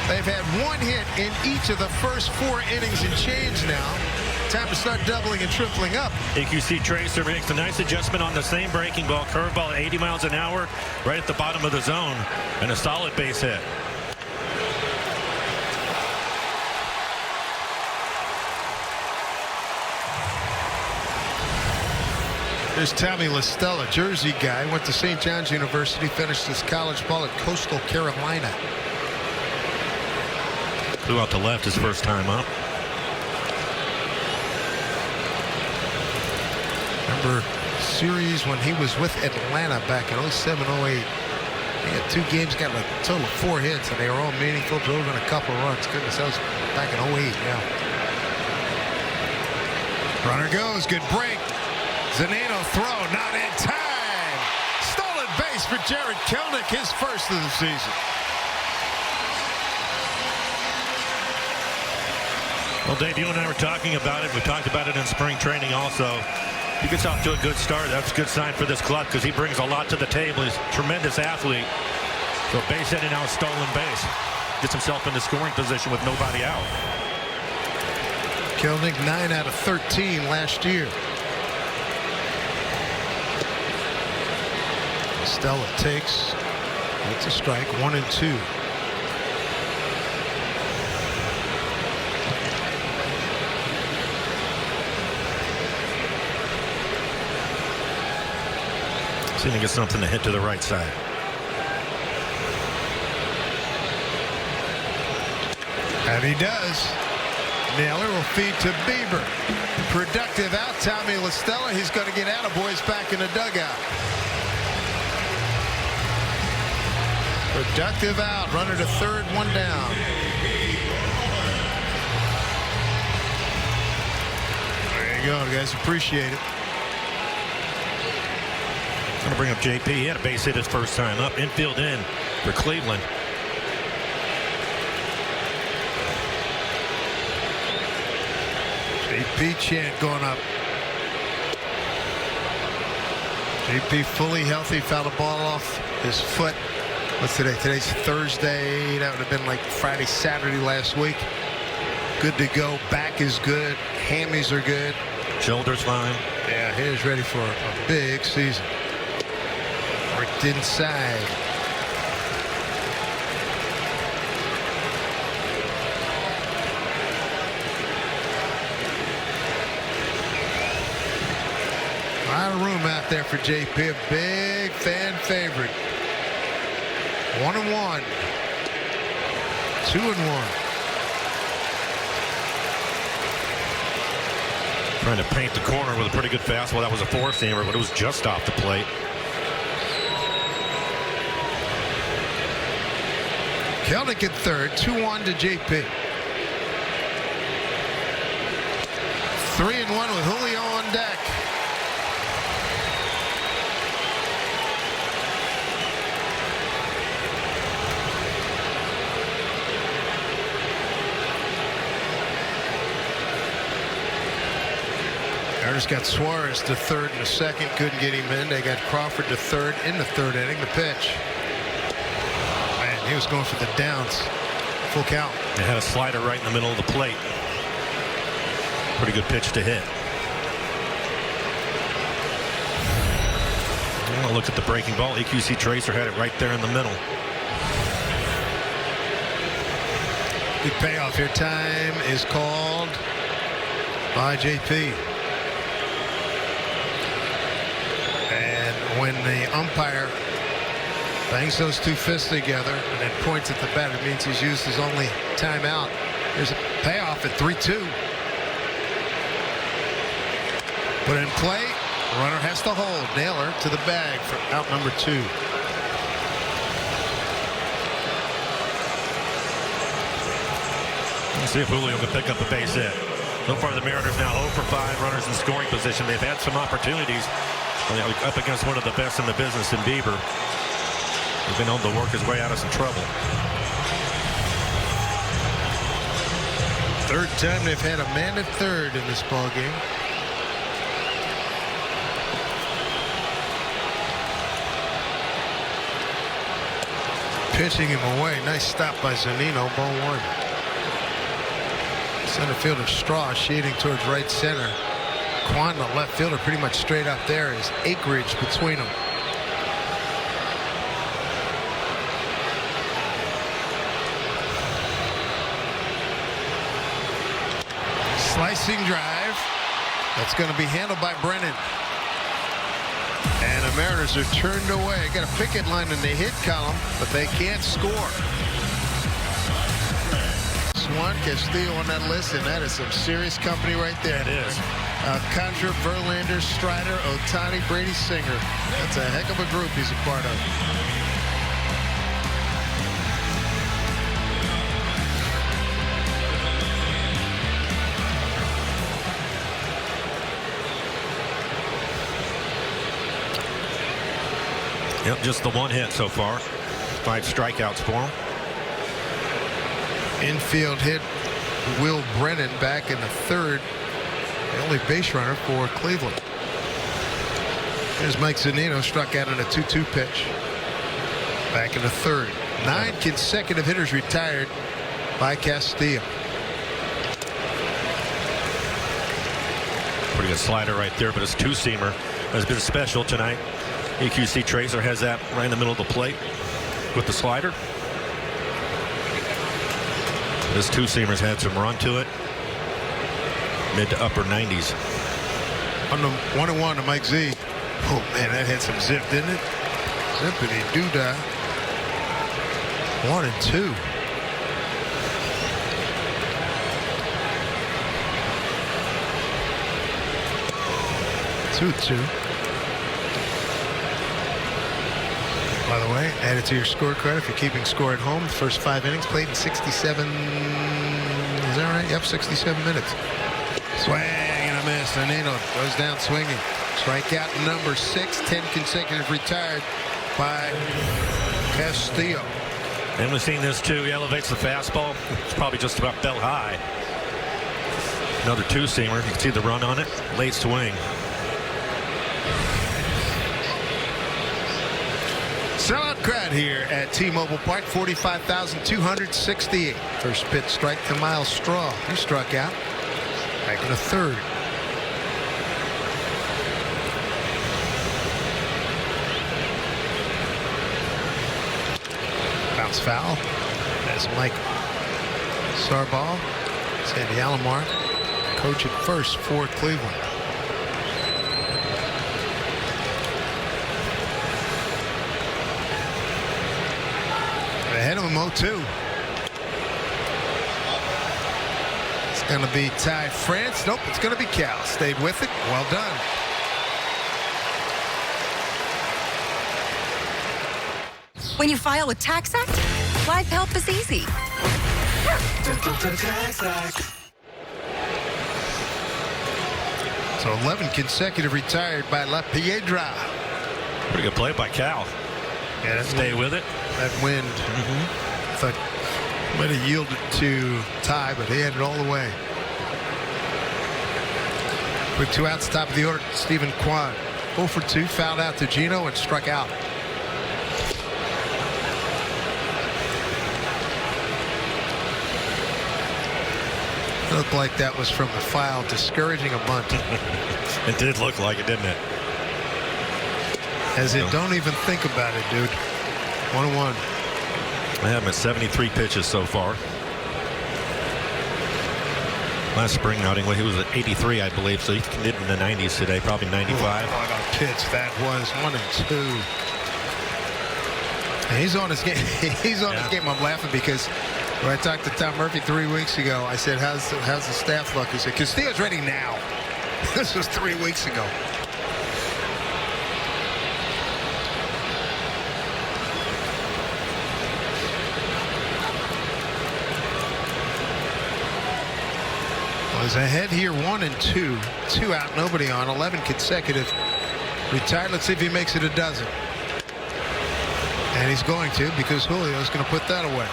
They've had 1 hit in each of the first 4 innings and change now. Time to start doubling and tripling up. EQC Tracer makes a nice adjustment on the same breaking ball. Curveball at 80 miles an hour right at the bottom of the zone. And a solid base hit. There's Tommy Listella, Jersey guy. Went to St. John's University. Finished his college ball at Coastal Carolina. Flew out to left his first time up. Remember series when he was with Atlanta back in 07, 08. He had 2 games, got a total of 4 hits, and they were all meaningful, drove in a couple runs. Goodness, that was back in 08, yeah. Runner goes, good break. Zanino throw, not in time. Stolen base for Jared Kelnick, his first of the season. Well, Dave, you and I were talking about it. We talked about it in spring training also. He gets off to a good start. That's a good sign for this club because he brings a lot to the table. He's a tremendous athlete. So base hit and now a stolen base. Gets himself into scoring position with nobody out. Kelnick 9 out of 13 last year. Stella takes. It's a strike. 1-2. See if he gets something to hit to the right side. And he does. Naylor will feed to Bieber. Productive out. Tommy Listella. He's going to get attaboys back in the dugout. Productive out. Runner to third, 1 down. There you go, guys. Appreciate it. I'm going to bring up JP. He had a base hit his first time up. Infield in for Cleveland. JP chant going up. JP fully healthy. Fouled the ball off his foot. What's today? Today's Thursday. That would have been like Friday, Saturday last week. Good to go. Back is good. Hammies are good. Shoulders fine. Yeah, he is ready for a big season. Worked inside. A lot of room out there for JP. A big fan favorite. 1-1. 2-1. Trying to paint the corner with a pretty good fastball. That was a 4-seamer, but it was just off the plate. Kelnick at third. 2-1 to JP. 3-1 with Julio on deck. Mariners got Suarez to third in the second. Couldn't get him in. They got Crawford to third in the third inning. The pitch. Man, he was going for the downs. Full count. They had a slider right in the middle of the plate. Pretty good pitch to hit. Well, look at the breaking ball. EQC Tracer had it right there in the middle. Big payoff here. Time is called by JP. And when the umpire Bangs those two fists together and then points at the bat. It means he's used his only timeout. There's a payoff at 3-2. Put in play. Runner has to hold. Naylor to the bag for out number 2. Let's see if Julio can pick up a base hit. So far, the Mariners now 0 for 5 runners in scoring position. They've had some opportunities up against one of the best in the business in Bieber. He's been able to work his way out of some trouble. Third time they've had a man at third in this ball game. Pitching him away. Nice stop by Zunino. Ball 1. Center fielder Straw shading towards right center. Quan, the left fielder, pretty much straight up there. Is acreage between them. Slicing drive. That's going to be handled by Brennan. And the Mariners are turned away. Got a picket line in the hit column, but they can't score. Swan, Castillo on that list, and that is some serious company right there. It is. Contra, Verlander, Strider, Ohtani, Brady, Singer. That's a heck of a group he's a part of. Yep, just the one hit so far. 5 strikeouts for him. Infield hit Will Brennan back in the third. The only base runner for Cleveland. Here's Mike Zunino, struck out on a 2-2 pitch. Back in the third. 9 consecutive hitters retired by Castillo. Pretty good slider right there, but his two-seamer has been special tonight. EQC Tracer has that right in the middle of the plate with the slider. This two-seamer's had some run to it. Mid to upper 90s. On the 1-1 to Mike Z. Oh man, that had some zip, didn't it? Zippity doo-dah. 1-2. Two. By the way, add it to your scorecard if you're keeping score at home. The first 5 innings played in 67. Is that right? Yep, 67 minutes. Swing and a miss. Zunino goes down swinging. Strikeout number 6. 10 consecutive retired by Castillo. And we've seen this too. He elevates the fastball. It's probably just about belt high. Another two-seamer. You can see the run on it. Late swing. Sellout crowd here at T-Mobile Park. 45,268. First pitch strike to Miles Straw. He struck out. Back in the third. Bounce foul. As Mike Sarball, Sandy Alomar, coach at first for Cleveland. Ahead of him 0-2. It's going to be Ty France. Nope, it's going to be Cal. Stayed with it. Well done. When you file with TaxAct, life help is easy. So 11 consecutive retired by La Piedra. Pretty good play by Cal. Yeah, Stay with it. That wind, thought might have yielded to Ty, but he had it all the way. With 2 outs, top of the order, Stephen Kwan. 0 for 2, fouled out to Gino and struck out. It looked like that was from the foul, discouraging a bunt. It did look like it, didn't it? As in, don't even think about it, dude. 1-1. I have him at 73 pitches so far. Last spring outing, well, he was at 83, I believe, so he did in the 90s today, probably 95. What a pitch that was. 1-2. And he's on his game. He's on his game. I'm laughing because when I talked to Tom Murphy 3 weeks ago, I said, how's the staff look? He said, Castillo's ready now. This was 3 weeks ago. Well, he's ahead here, 1-2. 2 out, nobody on. 11 consecutive. Retired. Let's see if he makes it a dozen. And he's going to, because Julio's going to put that away.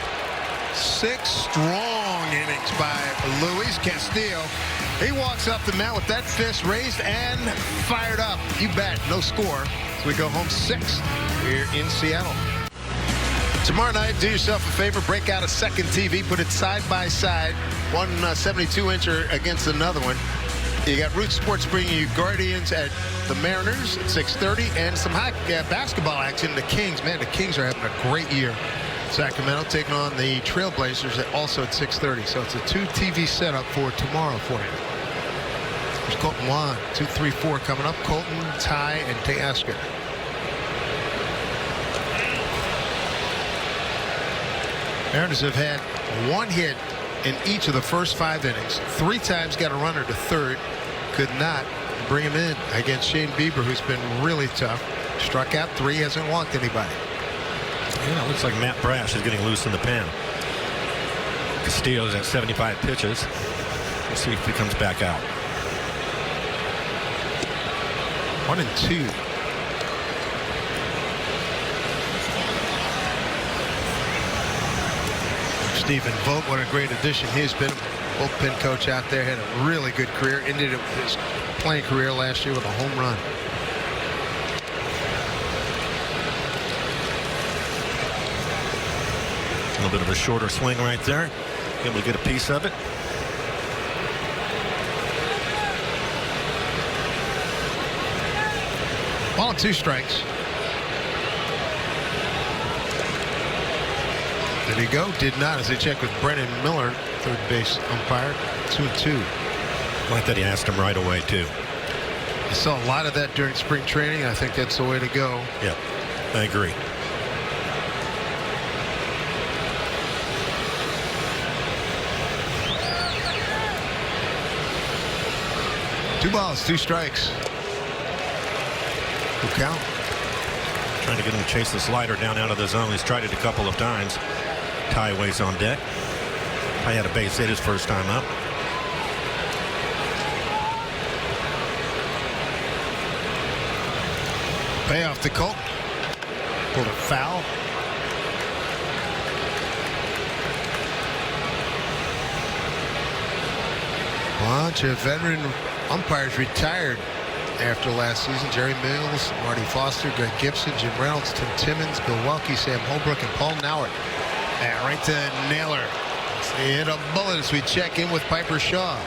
6 strong innings by Luis Castillo. He walks up the mound with that fist raised and fired up. You bet, no score. So we go home 6th here in Seattle. Tomorrow night, do yourself a favor, break out a second TV, put it side by side, one 72-incher against another one. You got Root Sports bringing you Guardians at the Mariners at 6:30, and some basketball action. The Kings, man, the Kings are having a great year. Sacramento taking on the Trailblazers also at 6:30. So it's a 2 TV setup for tomorrow for you. There's Colton Wand, 2, 3, 4 coming up. Colton, Ty, and Teoscar. Mariners have had 1 hit in each of the first 5 innings. 3 times got a runner to third. Could not bring him in against Shane Bieber, who's been really tough. Struck out 3, hasn't walked anybody. Yeah, it looks like Matt Brash is getting loose in the pen. Castillo's at 75 pitches. We'll see if he comes back out. 1-2. Stephen Vogt, what a great addition he's been. Bullpen coach out there, had a really good career. Ended his playing career last year with a home run. A little bit of a shorter swing right there. Able to get a piece of it. Ball and 2 strikes. Did he go? Did not, as they check with Brennan Miller, third base umpire. 2-2. Like that he asked him right away, too. I saw a lot of that during spring training. I think that's the way to go. Yeah, I agree. Two balls, 2 strikes. Who count? Trying to get him to chase the slider down out of the zone. He's tried it a couple of times. Ty Waits on deck. I had a base hit his first time up. Payoff to Colt. Pulled a foul. Bunch of veteran umpires retired after last season. Jerry Mills, Marty Foster, Greg Gibson, Jim Reynolds, Tim Timmons, Bill Welke, Sam Holbrook, and Paul Nauert. Right to Naylor. They hit a bullet as we check in with Piper Shaw.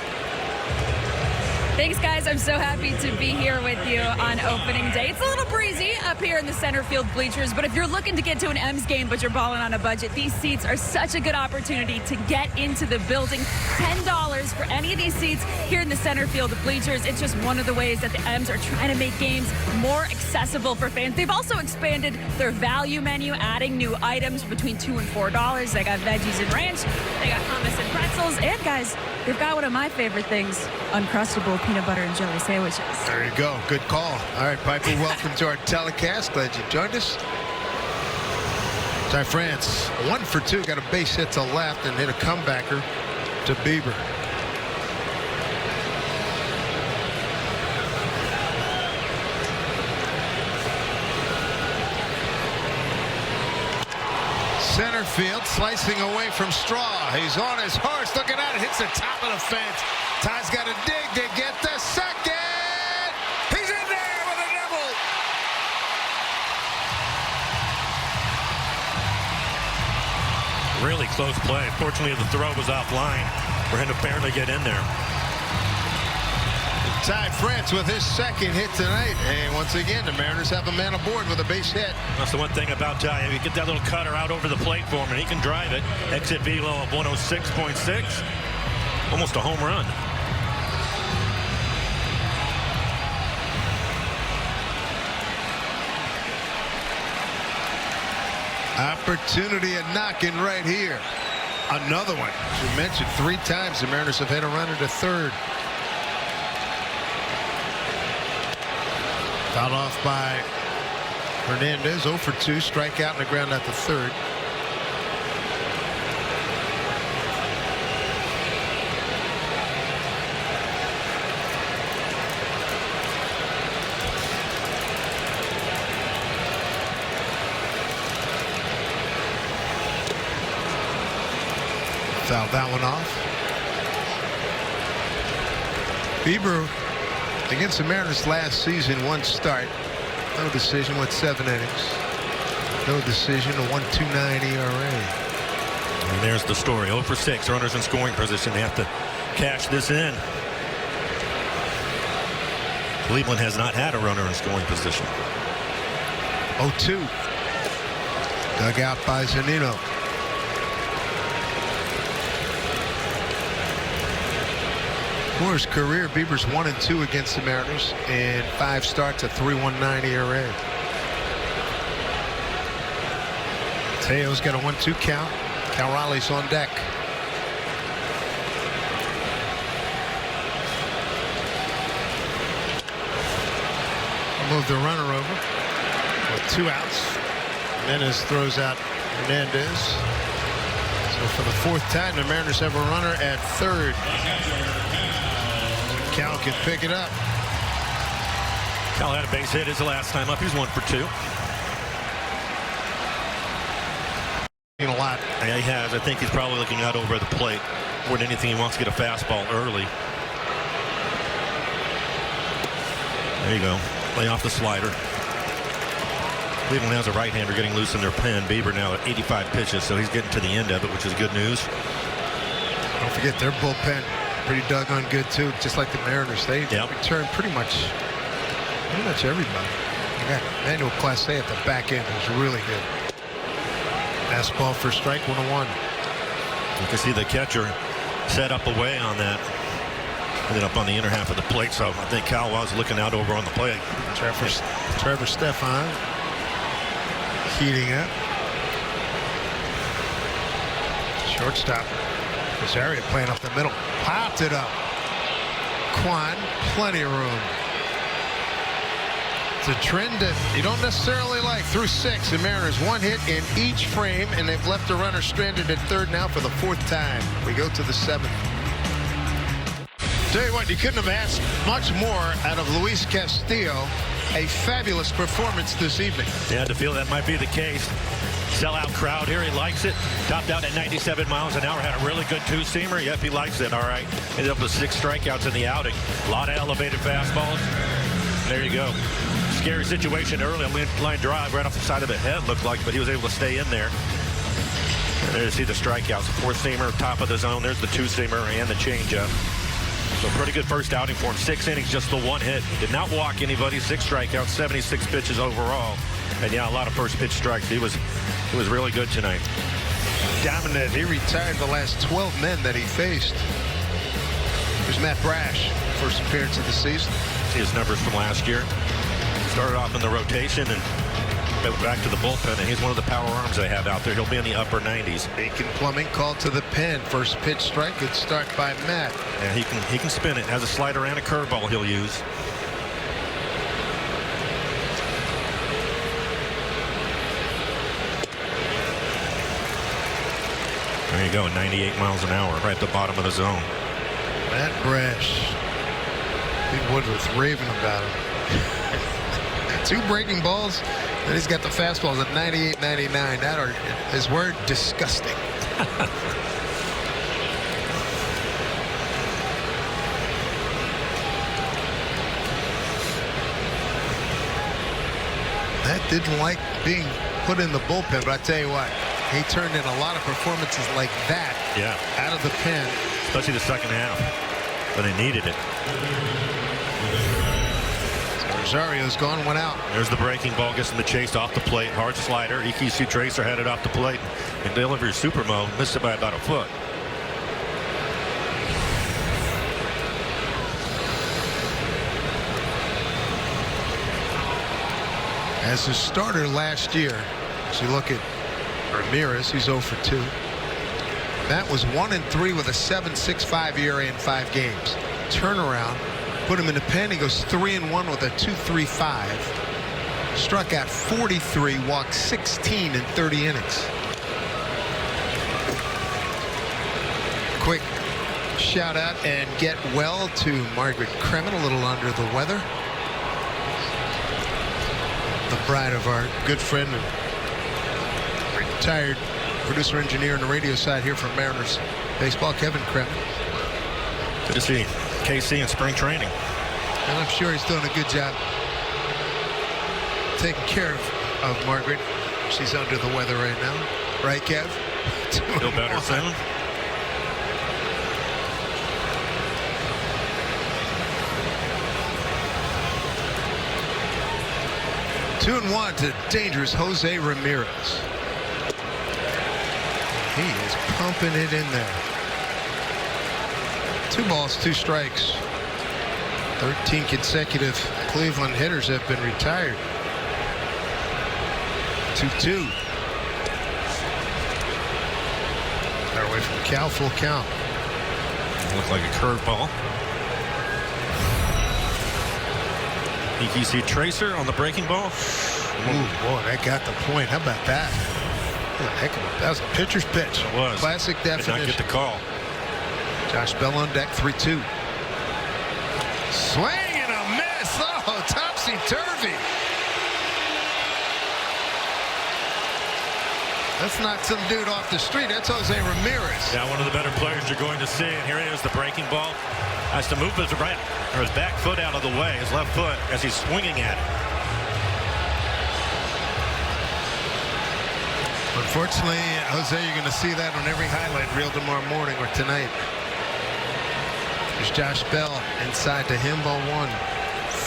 Thanks, guys. I'm so happy to be here with you on opening day. It's a little breezy up here in the center field bleachers, but if you're looking to get to an M's game but you're balling on a budget, these seats are such a good opportunity to get into the building. $10 for any of these seats here in the center field bleachers. It's just one of the ways that the M's are trying to make games more accessible for fans. They've also expanded their value menu, adding new items between $2 and $4. They got veggies and ranch. They got hummus and pretzels. And, guys, they've got one of my favorite things, Uncrustable peanut butter and jelly sandwiches. There you go. Good call. All right, Piper, welcome to our telecast. Glad you joined us. Ty France, 1 for 2. Got a base hit to left and hit a comebacker to Bieber. Center field, slicing away from Straw. He's on his horse, looking at it, hits the top of the fence. Ty's got to dig to get the second. He's in there with a double. Really close play. Fortunately, the throw was offline for him to barely get in there. Ty France with his second hit tonight. And once again, the Mariners have a man aboard with a base hit. That's the one thing about Ty. You get that little cutter out over the plate for him, and he can drive it. Exit velo of 106.6. Almost a home run. opportunity at knocking right here. Another one. As you mentioned, 3 times the Mariners have hit a runner to third. Fouled off by Hernandez. 0 for 2. Strikeout on the ground at the third. Fouled that one off. Bieber against the Mariners last season, 1 start, no decision, went 7 innings. No decision, a 1.29 ERA. And there's the story. 0 for 6, runners in scoring position. They have to cash this in. Cleveland has not had a runner in scoring position. 0-2. Dug out by Zunino. For his career, Bieber's 1-2 against the Mariners and 5 starts, a 3.19 ERA. Teo's got a 1-2 count. Cal Raleigh's on deck. Move the runner over with 2 outs. Jimenez throws out Hernandez. So for the 4th time, the Mariners have a runner at third. Cal can pick it up. Cal had a base hit. It's the last time up. He's 1 for 2. A lot. Yeah, he has. I think he's probably looking out over the plate more than anything. He wants to get a fastball early. There you go. Lay off the slider. Cleveland has a right-hander getting loose in their pen. Bieber now at 85 pitches, so he's getting to the end of it, which is good news. Don't forget their bullpen pretty doggone good too, just like the Mariners. They return pretty much everybody. You got Manuel Clase at the back end, who's really good. Fastball for strike, 1-1. You can see the catcher set up away on that. Ended up on the inner half of the plate, so I think Cal was looking out over on the plate. Trevor Stefan heating up. Shortstop Rosario playing up the middle. Popped it up. Quan, plenty of room. It's a trend that you don't necessarily like. Through 6, the Mariners 1 hit in each frame, and they've left a runner stranded at third now for the 4th time. We go to the 7th. Tell you what, you couldn't have asked much more out of Luis Castillo. A fabulous performance this evening. Yeah, to feel that might be the case. Sellout crowd here. He likes it. Topped out at 97 miles an hour. Had a really good 2-seamer. Yep, he likes it. All right. Ended up with 6 strikeouts in the outing. A lot of elevated fastballs. There you go. Scary situation early. A line drive right off the side of the head looked like, but he was able to stay in there. And there you see the strikeouts. 4-seamer, top of the zone. There's the 2-seamer and the changeup. So pretty good first outing for him. 6 innings, just the 1 hit. Did not walk anybody. 6 strikeouts, 76 pitches overall. And yeah, a lot of first pitch strikes. He was really good tonight. Dominant. He retired the last 12 men that he faced. Here's Matt Brash, first appearance of the season. See his numbers from last year. Started off in the rotation and went back to the bullpen, and he's one of the power arms they have out there. He'll be in the upper 90s. Bacon Plumbing called to the pen. First pitch strike. Good start by Matt. Yeah, he can spin it. Has a slider and a curveball he'll use. There you go, 98 miles an hour, right at the bottom of the zone. Matt Brash. Big Woodruff raving about him. 2 breaking balls, then he's got the fastballs at 98, 99. That are his word, disgusting. That didn't like being put in the bullpen, but I tell you what, he turned in a lot of performances like that out of the pen. Especially the second half, when they needed it. Rosario's gone, 1 out. There's the breaking ball, gets in the chase off the plate. Hard slider. EQC Tracer had it off the plate and delivers Supermo. Missed it by about a foot. As a starter last year, as you look at Ramirez, who's 0 for 2. Matt was 1-3 with a 7.65 ERA in 5 games. Turnaround, put him in the pen. He goes 3-1 with a 2.35. Struck out 43, walked 16 in 30 innings. Quick shout out and get well to Margaret Kremen, a little under the weather. The bride of our good friend and retired producer engineer on the radio side here from Mariners baseball, Kevin Kremen. Good to see KC in spring training. And I'm sure he's doing a good job taking care of Margaret. She's under the weather right now. Right, Kev? Feel better soon. Two and one to dangerous Jose Ramirez. He is pumping it in there. 2 balls, 2 strikes. 13 consecutive Cleveland hitters have been retired. 2-2. Got away from Cal, full count. Looked like a curveball. EQC Tracer on the breaking ball. Ooh, boy, that got the point. How about that? That was a pitcher's pitch. It was. Classic definition. Did not get the call. Josh Bell on deck, 3-2. Swing and a miss. Oh, topsy-turvy. That's not some dude off the street. That's Jose Ramirez. Yeah, one of the better players you're going to see. And here it is, the breaking ball. Has to move his right or his back foot out of the way, his left foot, as he's swinging at it. Unfortunately, Jose, you're going to see that on every highlight reel tomorrow morning or tonight. There's Josh Bell inside to him, ball 1.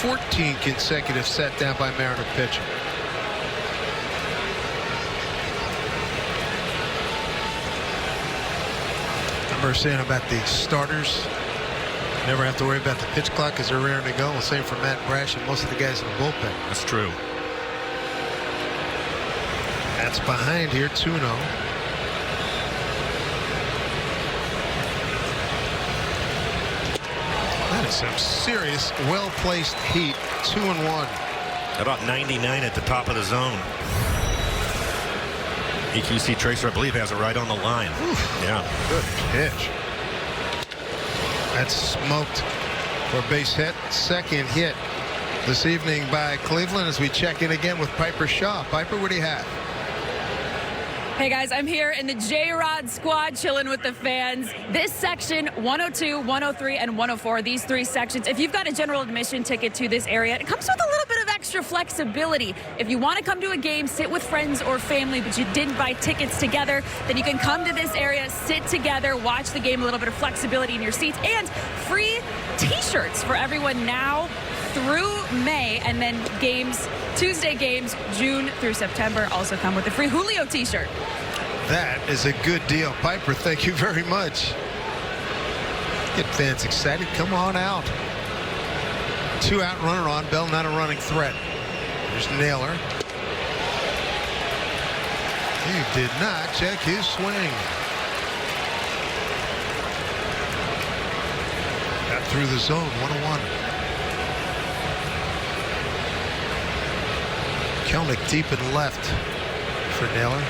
14 consecutive set down by Mariner pitching. Remember saying about the starters, never have to worry about the pitch clock because they're raring to go. The same for Matt Brash and most of the guys in the bullpen. That's true. That's behind here, 2-0. That is some serious, well-placed heat. 2-1. About 99 at the top of the zone. EQC Tracer, I believe, has it right on the line. Oof. Yeah. Good pitch. That's smoked for a base hit. Second hit this evening by Cleveland as we check in again with Piper Shaw. Piper, what do you have? Hey guys, I'm here in the J-Rod squad chilling with the fans. This section, 102, 103, and 104, these 3 sections. If you've got a general admission ticket to this area, it comes with a little bit of extra flexibility. If you want to come to a game, sit with friends or family, but you didn't buy tickets together, then you can come to this area, sit together, watch the game, a little bit of flexibility in your seats, and free t-shirts for everyone now through May, and then games, Tuesday games, June through September, also come with a free Julio t-shirt. That is a good deal. Piper, thank you very much. Get fans excited. Come on out. 2 out, runner on. Bell not a running threat. There's Naylor. He did not check his swing. Got through the zone, 1-1. Kelnick deep and left for Naylor.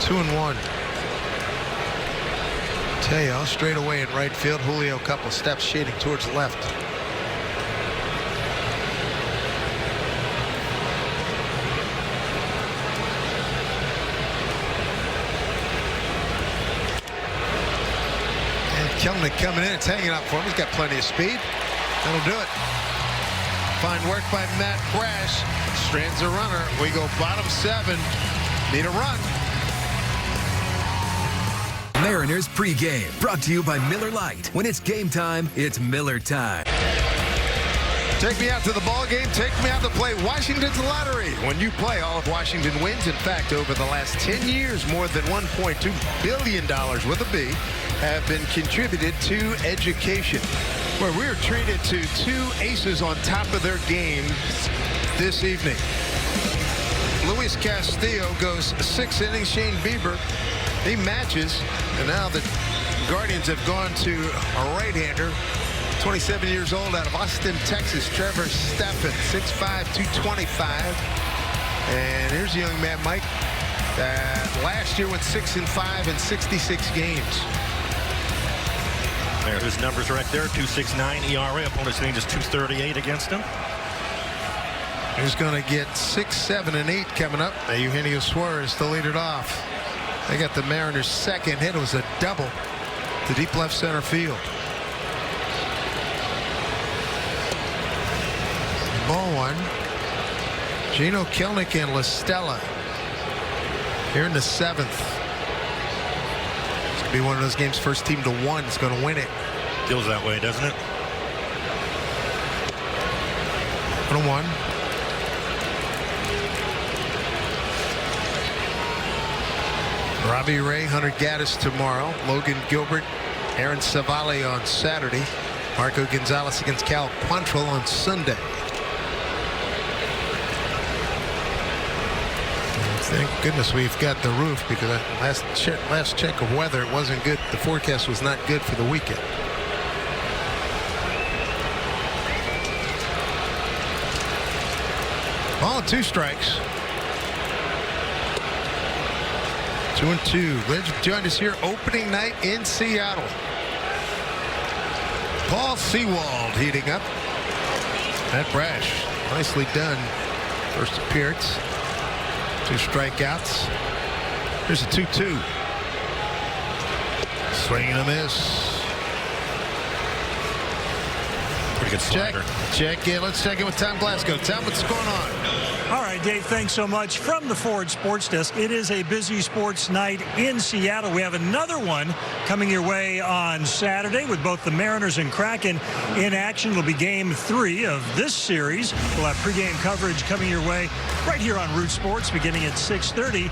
2-1. Teo straight away in right field. Julio a couple steps shading towards left. And Kelnick coming in. It's hanging up for him. He's got plenty of speed. That'll do it. Fine work by Matt Brash. Strands a runner. We go bottom 7. Need a run. Mariners pregame, brought to you by Miller Lite. When it's game time, it's Miller time. Take me out to the ball game. Take me out to play Washington's lottery. When you play, all of Washington wins. In fact, over the last 10 years, more than $1.2 billion with a B have been contributed to education, where we're treated to 2 aces on top of their games this evening. Luis Castillo goes 6 innings. Shane Bieber, he matches. And now the Guardians have gone to a right-hander, 27 years old, out of Austin, Texas, Trevor Steffen, 6'5", 225. And here's a young man, Mike, that last year went 6-5 in 66 games. There, his numbers right there, 2.69 ERA. Opponent's range is 2.38 against him. He's going to get 6, 7, and 8 coming up. Eugenio Suarez to lead it off. They got the Mariners' second hit. It was a double to deep left center field. Ball one. Gino Kelnick and La Stella here in the 7th. It's going to be one of those games, first team to 1 is going to win it. Feels that way, doesn't it? 1-1. Robbie Ray, Hunter Gaddis tomorrow. Logan Gilbert, Aaron Savali on Saturday. Marco Gonzalez against Cal Quantrill on Sunday. Thank goodness we've got the roof, because last check of weather, it wasn't good. The forecast was not good for the weekend. Ball and 2 strikes. 2-2. Glad you joined us here opening night in Seattle. Paul Sewald heating up. Matt Brash, nicely done. First appearance. 2 strikeouts. Here's a 2-2. Swing and a miss. Pretty good slider. Check in. Let's check in with Tom Glasgow. Tom, what's going on? All right, Dave, thanks so much. From the Ford Sports Desk, it is a busy sports night in Seattle. We have another one coming your way on Saturday with both the Mariners and Kraken in action. It'll be Game 3 of this series. We'll have pregame coverage coming your way right here on Root Sports beginning at 6:30.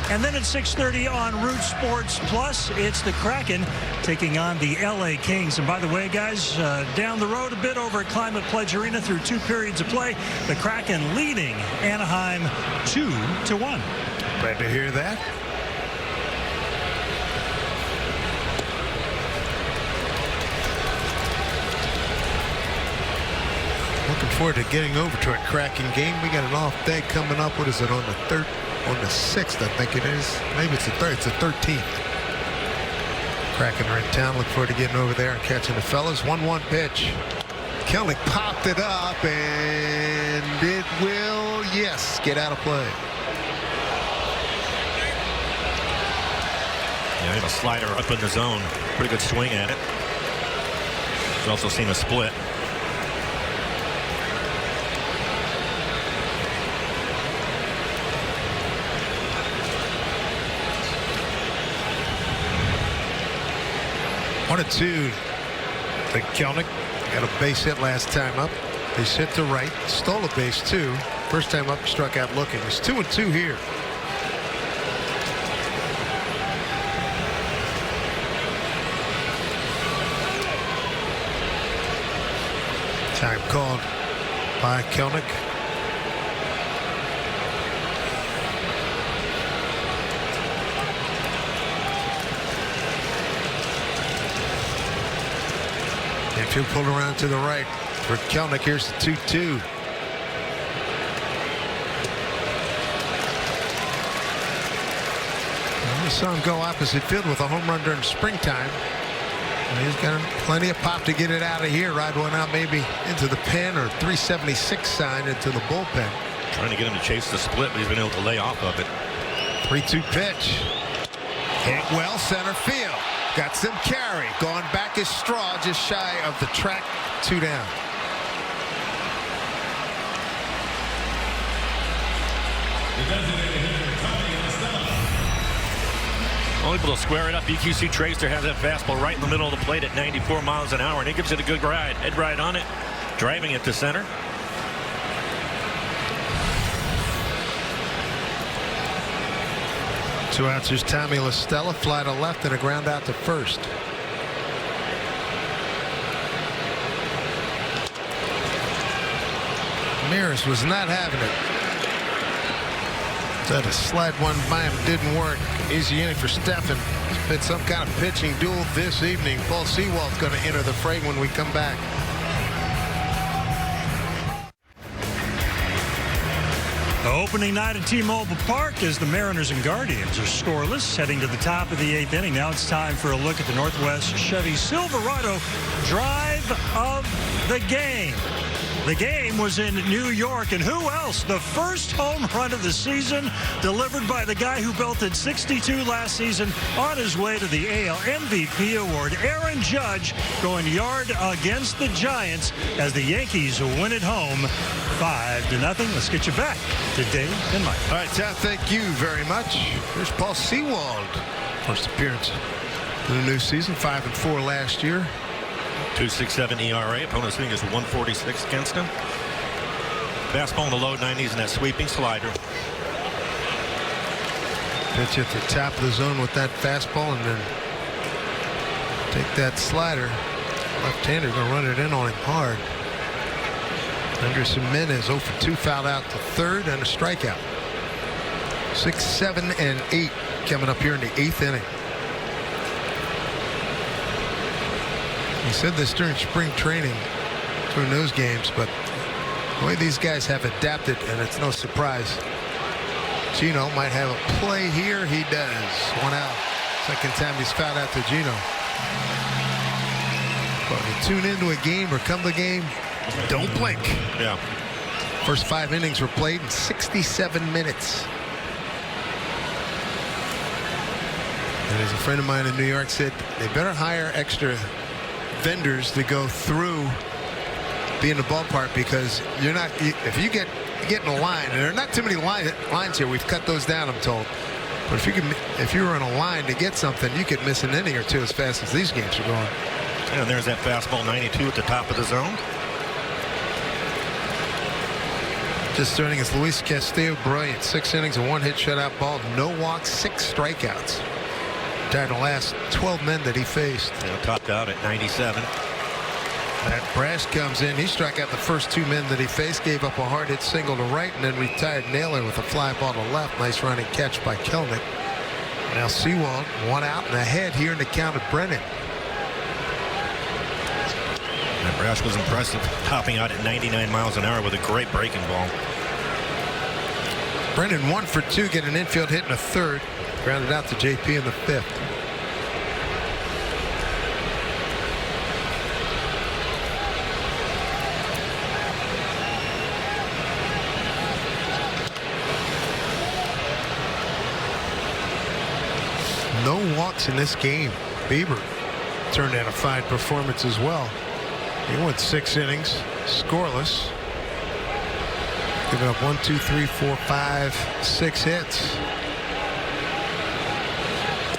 And then at 6:30 on Root Sports Plus, it's the Kraken taking on the LA Kings. And by the way, guys, down the road a bit over at Climate Pledge Arena through 2 periods of play, the Kraken leading Anaheim 2-1. Glad to hear that. Looking forward to getting over to a Kraken game. We got an off day coming up. What is it, on the 3rd? On the 6th, I think it is. Maybe it's the 3rd. It's the 13th. Kraken are in town. Look forward to getting over there and catching the fellas. 1-1 pitch. Kelnick popped it up, and it will, yes, get out of play. Yeah, a slider up in the zone. Pretty good swing at it. We've also seen a split. One and 2. The Kelnick got a base hit last time up. Base hit to right. Stole a base too. First time up, struck out looking. It's 2-2 here. Time called by Kelnick. Infield pulled around to the right for Kelnick. Here's the 2-2. We saw him go opposite field with a home run during springtime. And he's got plenty of pop to get it out of here. Ride one out maybe into the pen, or 376 sign into the bullpen. Trying to get him to chase the split, but he's been able to lay off of it. 3-2 pitch. Hit well, center field. Got some carry. Going back is Straw, just shy of the track. 2 down. Only able to square it up. EQC Tracer has that fastball right in the middle of the plate at 94 miles an hour, and he gives it a good ride. Head right on it, driving it to center. Two outs. Here's Tommy La Stella. Fly to left and a ground out to first. Ramirez was not having it. Tried to slide one by him, didn't work. Easy inning for Steffen. It's been some kind of pitching duel this evening. Paul Sewald's going to enter the fray when we come back. The opening night at T-Mobile Park as the Mariners and Guardians are scoreless, heading to the top of the 8th inning. Now it's time for a look at the Northwest Chevy Silverado drive of the game. The game was in New York, and who else? The first home run of the season delivered by the guy who belted 62 last season on his way to the AL MVP award. Aaron Judge going yard against the Giants as the Yankees win at home 5-0. Let's get you back to Dave and Mike. All right, Tad, thank you very much. Here's Paul Sewald. First appearance in the new season, 5-4 last year. 2.67 ERA. Opponent's swing is 146 against him. Fastball in the low 90s and that sweeping slider. Pitch at the top of the zone with that fastball, and then take that slider. Left-hander going to run it in on him hard. Anderson Menez 0 for 2, fouled out to third, and a strikeout. 6, 7, and 8 coming up here in the 8th inning. He said this during spring training during those games, but the way these guys have adapted, and it's no surprise. Gino might have a play here. He does. 1 out. Second time he's fouled out to Gino. But when you tune into a game or come to the game, don't blink. Yeah. First 5 innings were played in 67 minutes. And as a friend of mine in New York said, they better hire extra vendors to go through being the ballpark, because you're not, if you get in a line, and there are not too many lines here. We've cut those down, I'm told. But if you were in a line to get something, you could miss an inning or two as fast as these games are going. And there's that fastball 92 at the top of the zone. Just starting as Luis Castillo, brilliant. 6 innings and 1 hit shutout ball, no walks, 6 strikeouts. Retired the last 12 men that he faced. Topped out at 97. That Brash comes in. He struck out the first 2 men that he faced, gave up a hard hit single to right, and then retired Naylor with a fly ball to left. Nice running catch by Kelnick. Now Sewald 1 out and ahead here in the count of Brennan. And Brash was impressive, topping out at 99 miles an hour with a great breaking ball. Brennan 1 for 2, get an infield hit in the 3rd. Grounded out to JP in the 5th. No walks in this game. Bieber turned in a fine performance as well. He went 6 innings, scoreless. Giving up 1, 2, 3, 4, 5, 6 hits.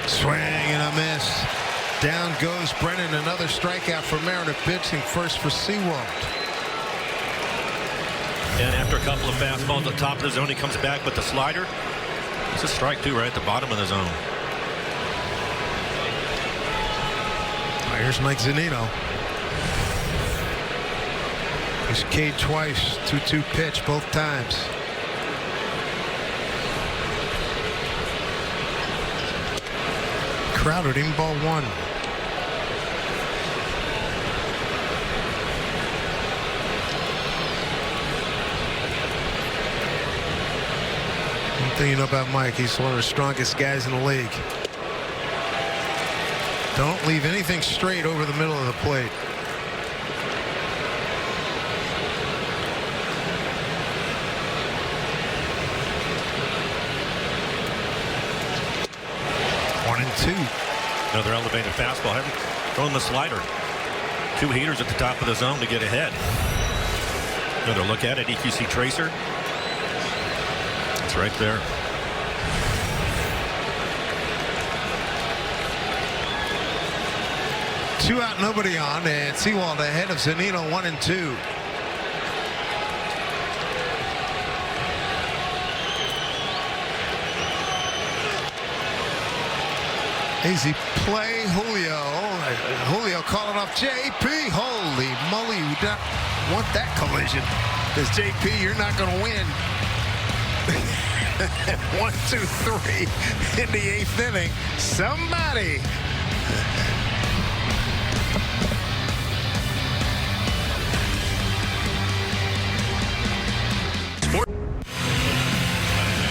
Swing and a miss. Down goes Brennan. Another strikeout for Mariner pitching, first for Sewald. And after a couple of fastballs at the top of the zone, he comes back with the slider. It's a strike, too, right at the bottom of the zone. Here's Mike Zunino. He's K'd twice, 2-2 pitch both times. Crowded him, ball 1. One thing you know about Mike, he's one of the strongest guys in the league. Don't leave anything straight over the middle of the plate. One and 2. Another elevated fastball. Throwing the slider. 2 heaters at the top of the zone to get ahead. Another look at it. EQC tracer. It's right there. Two out, nobody on, and Sewald ahead of Zunino, 1 and 2. Easy play, Julio. Julio calling off JP. Holy moly, you don't want that collision. Because JP, you're not going to win. 1, 2, 3 in the 8th inning. Somebody.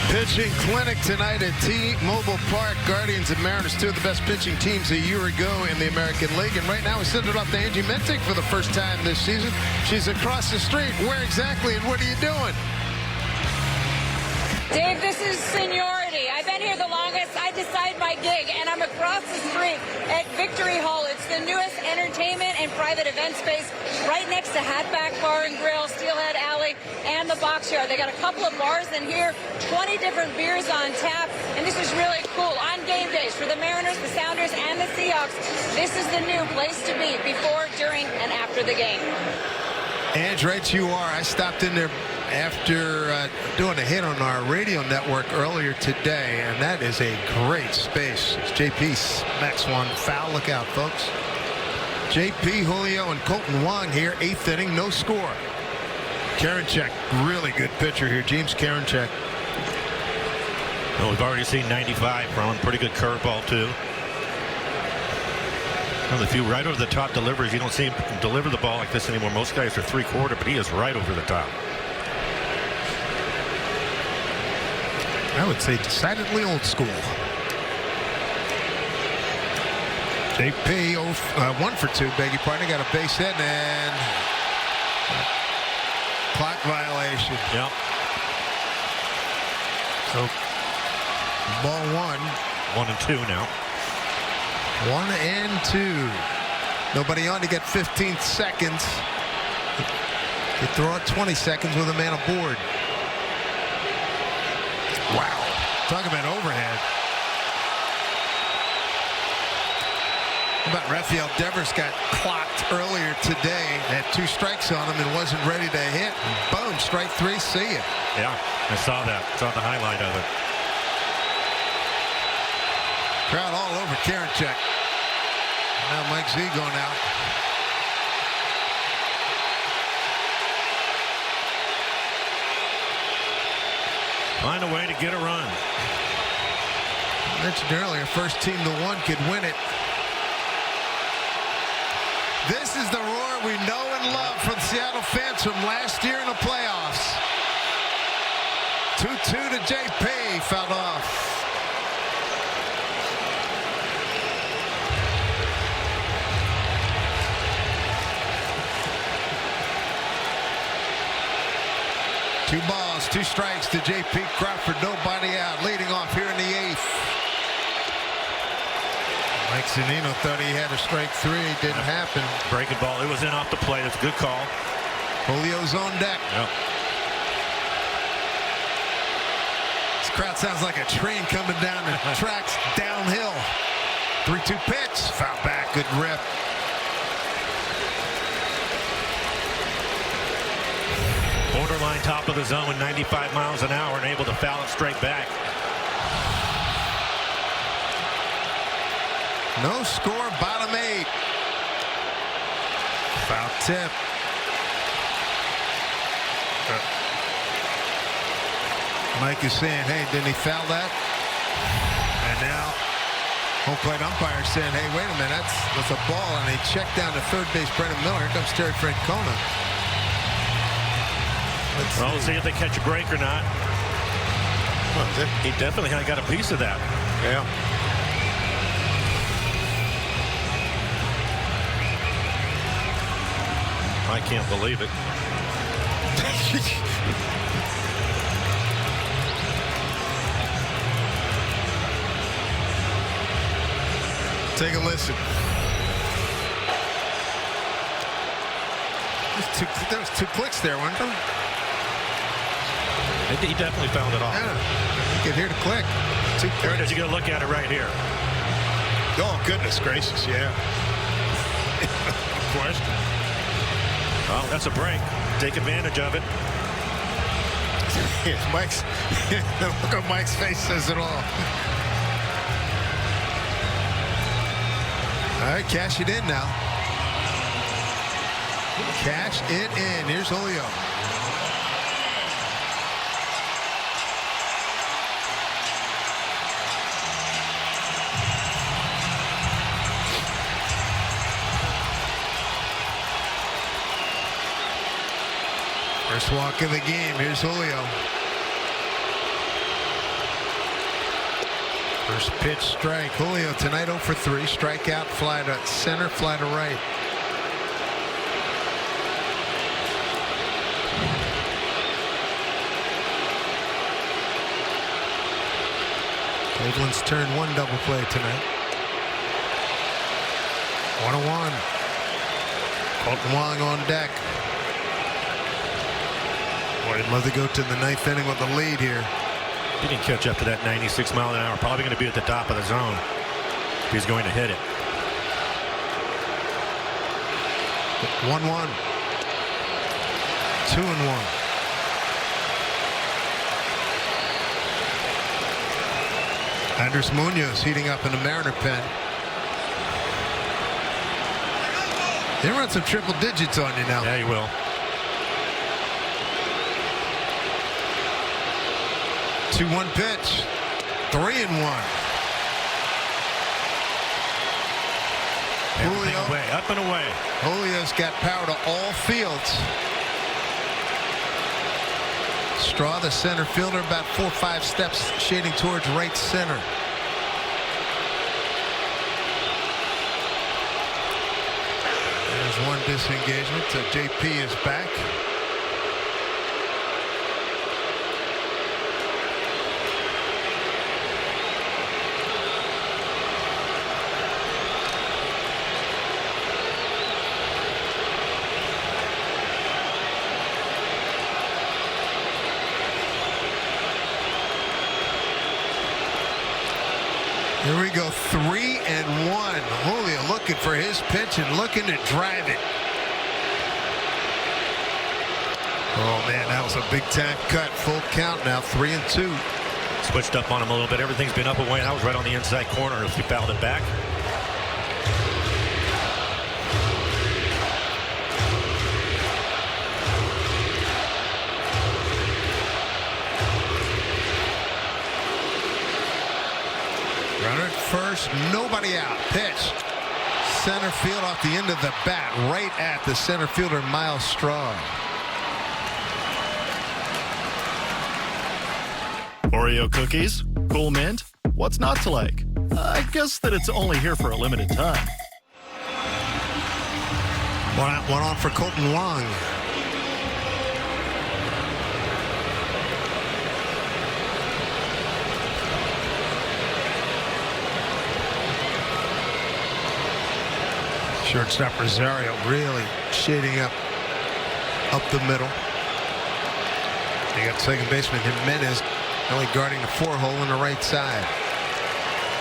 Pitching clinic tonight at T-Mobile Park. Guardians and Mariners, two of the best pitching teams a year ago in the American League. And right now we send it off to Angie Mintic for the first time this season. She's across the street. Where exactly and what are you doing? Dave, this is seniority. I've been here the longest. I decide my gig, and I'm across the street at Victory Hall. It's the newest entertainment and private event space right next to Hatback Bar and Grill, Steelhead Alley, and the Box Yard. They got a couple of bars in here, 20 different beers on tap, and this is really cool. On game days for the Mariners, the Sounders, and the Seahawks, this is the new place to be before, during, and after the game. And right you are. I stopped in there after doing a hit on our radio network earlier today, and that is a great space. JP smacks one foul. Look out, folks. JP, Julio, and Colton Wong here. 8th inning, no score. Karinchak, really good pitcher here. James Karinchak. Well, we've already seen 95 from him. Pretty good curveball, too. One of the few right over the top deliveries. You don't see him deliver the ball like this anymore. Most guys are 3/4, but he is right over the top. I would say decidedly old school. JP 1 for 2, beg your pardon. Got a base hit and clock violation. Yep. So ball 1. 1 and 2 now. 1 and 2. Nobody on to get 15 seconds. You throw it 20 seconds with a man aboard. Wow. Talk about overhead. How about Rafael Devers got clocked earlier today, had 2 strikes on him and wasn't ready to hit. Boom, strike 3, see ya. Yeah, I saw that. Saw the highlight of it. Crowd all over Karinchak. Now Mike Z going out. Find a way to get a run. I mentioned earlier, first team to 1 could win it. This is the roar we know and love from Seattle fans from last year in the playoffs. 2-2 to JP, fouled off. Two balls, 2 strikes to JP Crawford. Nobody out. Leading off here in the 8th. Mike Zunino thought he had a strike 3. Didn't happen. Breaking ball. It was in off the plate. That's a good call. Julio's on deck. Yep. This crowd sounds like a train coming down the tracks downhill. 3-2 pitch. Foul back. Good rip. Borderline top of the zone, 95 miles an hour, and able to foul it straight back. No score, bottom 8. Foul tip. Mike is saying, hey, didn't he foul that? And now home plate umpire saying, hey, wait a minute, that's a ball. And they check down to third base, Brendan Miller. Here comes Terry Francona. We'll see if they catch a break or not. Well, he definitely got a piece of that. Yeah. I can't believe it. Take a listen. There was 2 clicks there, wasn't there? He definitely found it off. Yeah, you can hear the click. 2 Here it clicks. is. You got to look at it right here. Oh, goodness gracious, yeah. Question. Well, that's a break. Take advantage of it. Yeah, Mike's look on Mike's face says it all. All right, cash it in now. Cash it in. Here's Julio. First walk of the game. Here's Julio. First pitch, strike. Julio tonight 0 for 3. Strikeout, fly to center, fly to right. Cleveland's turned one double play tonight. 1-1. Colton Wong on deck. Boy, he'd love to go to the ninth inning with the lead here. He didn't catch up to that 96 mile an hour. Probably going to be at the top of the zone if he's going to hit it. 1-1. 2-1. Andres Munoz heating up in the Mariner pen. He'll run some triple digits on you now. Yeah, he will. 2-1 pitch. 3-1. Everything away, up and away. Julio's got power to all fields. Straw, the center fielder, about 4 or 5 steps shading towards right center. There's one disengagement. So JP is back. Here we go, 3-1. Julio looking for his pitch and looking to drive it. Oh man, that was a big time cut. Full count now, 3-2. Switched up on him a little bit. Everything's been up and away. That was right on the inside corner if he fouled it back. Runner at first, nobody out. Pitch. Center field off the end of the bat, right at the center fielder, Miles Straw. Oreo cookies? Cool mint? What's not to like? I guess that it's only here for a limited time. One on for Colton Wong. Shortstop Rosario really shading up the middle. You got second baseman Jimenez only guarding the 4-hole on the right side.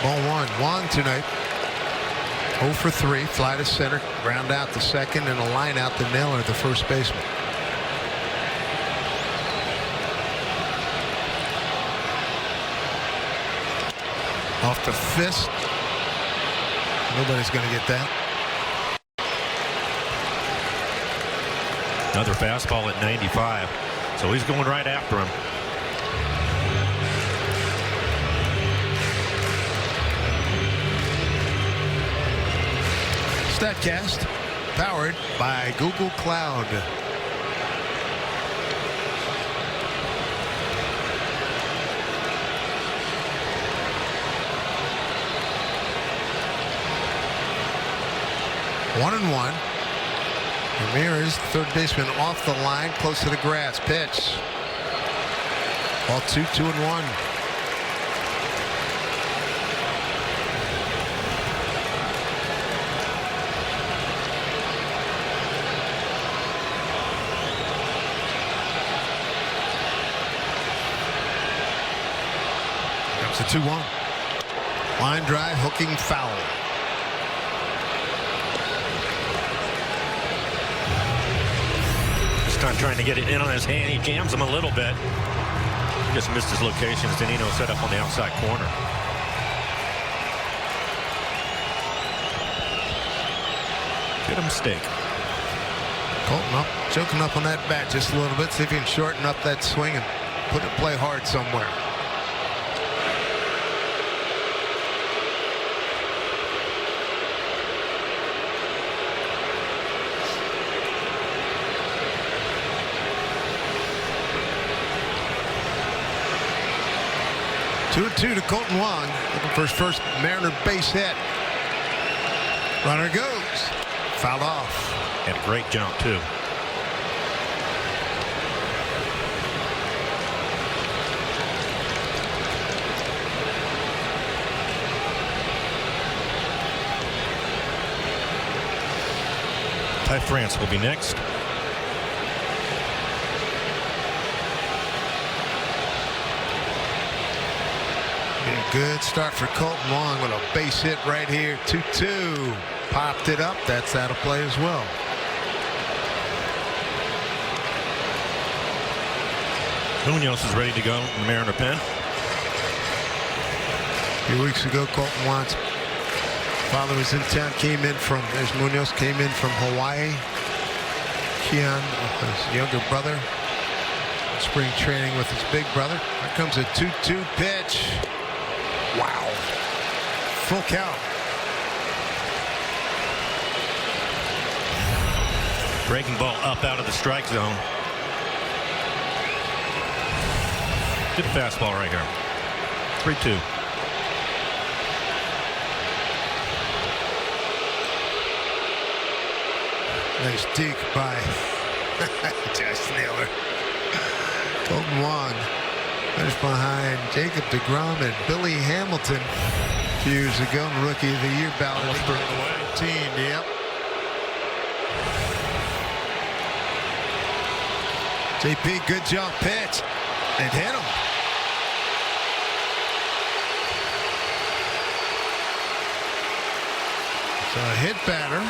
Ball one. Wong tonight 0 for 3. Fly to center, ground out the second, and a line out to Naylor, the first baseman. Off the fist. Nobody's going to get that. Another fastball at 95. So he's going right after him. StatCast powered by Google Cloud. One and one. Ramirez, third baseman, off the line, close to the grass. Pitch. Ball 2, 2-1. Comes the 2-1. Line drive, hooking foul. Time trying to get it in on his hand. He jams him a little bit. Just missed his location. Zunino set up on the outside corner. Good mistake. Colton up, choking up on that bat just a little bit. See if he can shorten up that swing and put it play hard somewhere. 2-2 to Colton Wong. Looking for his first Mariner base hit. Runner goes. Fouled off. And a great jump, too. Ty France will be next. Good start for Colton Wong with a base hit right here. 2-2. Popped it up. That's out of play as well. Munoz is ready to go in the Mariner pen. A few weeks ago, Colton Wong's father was in town, came in from, there's Munoz, came in from Hawaii. Keon, his younger brother, spring training with his big brother. Here comes a 2-2 pitch. Wow. Full count. Breaking ball up out of the strike zone. Good fastball right here. 3-2. Nice deke by Josh Naylor. Colton Wong finished behind Jacob deGrom and Billy Hamilton a few years ago in Rookie of the Year ballot. Almost threw it away. Yep. JP, good jump pitch. It hit him. So a hit batter.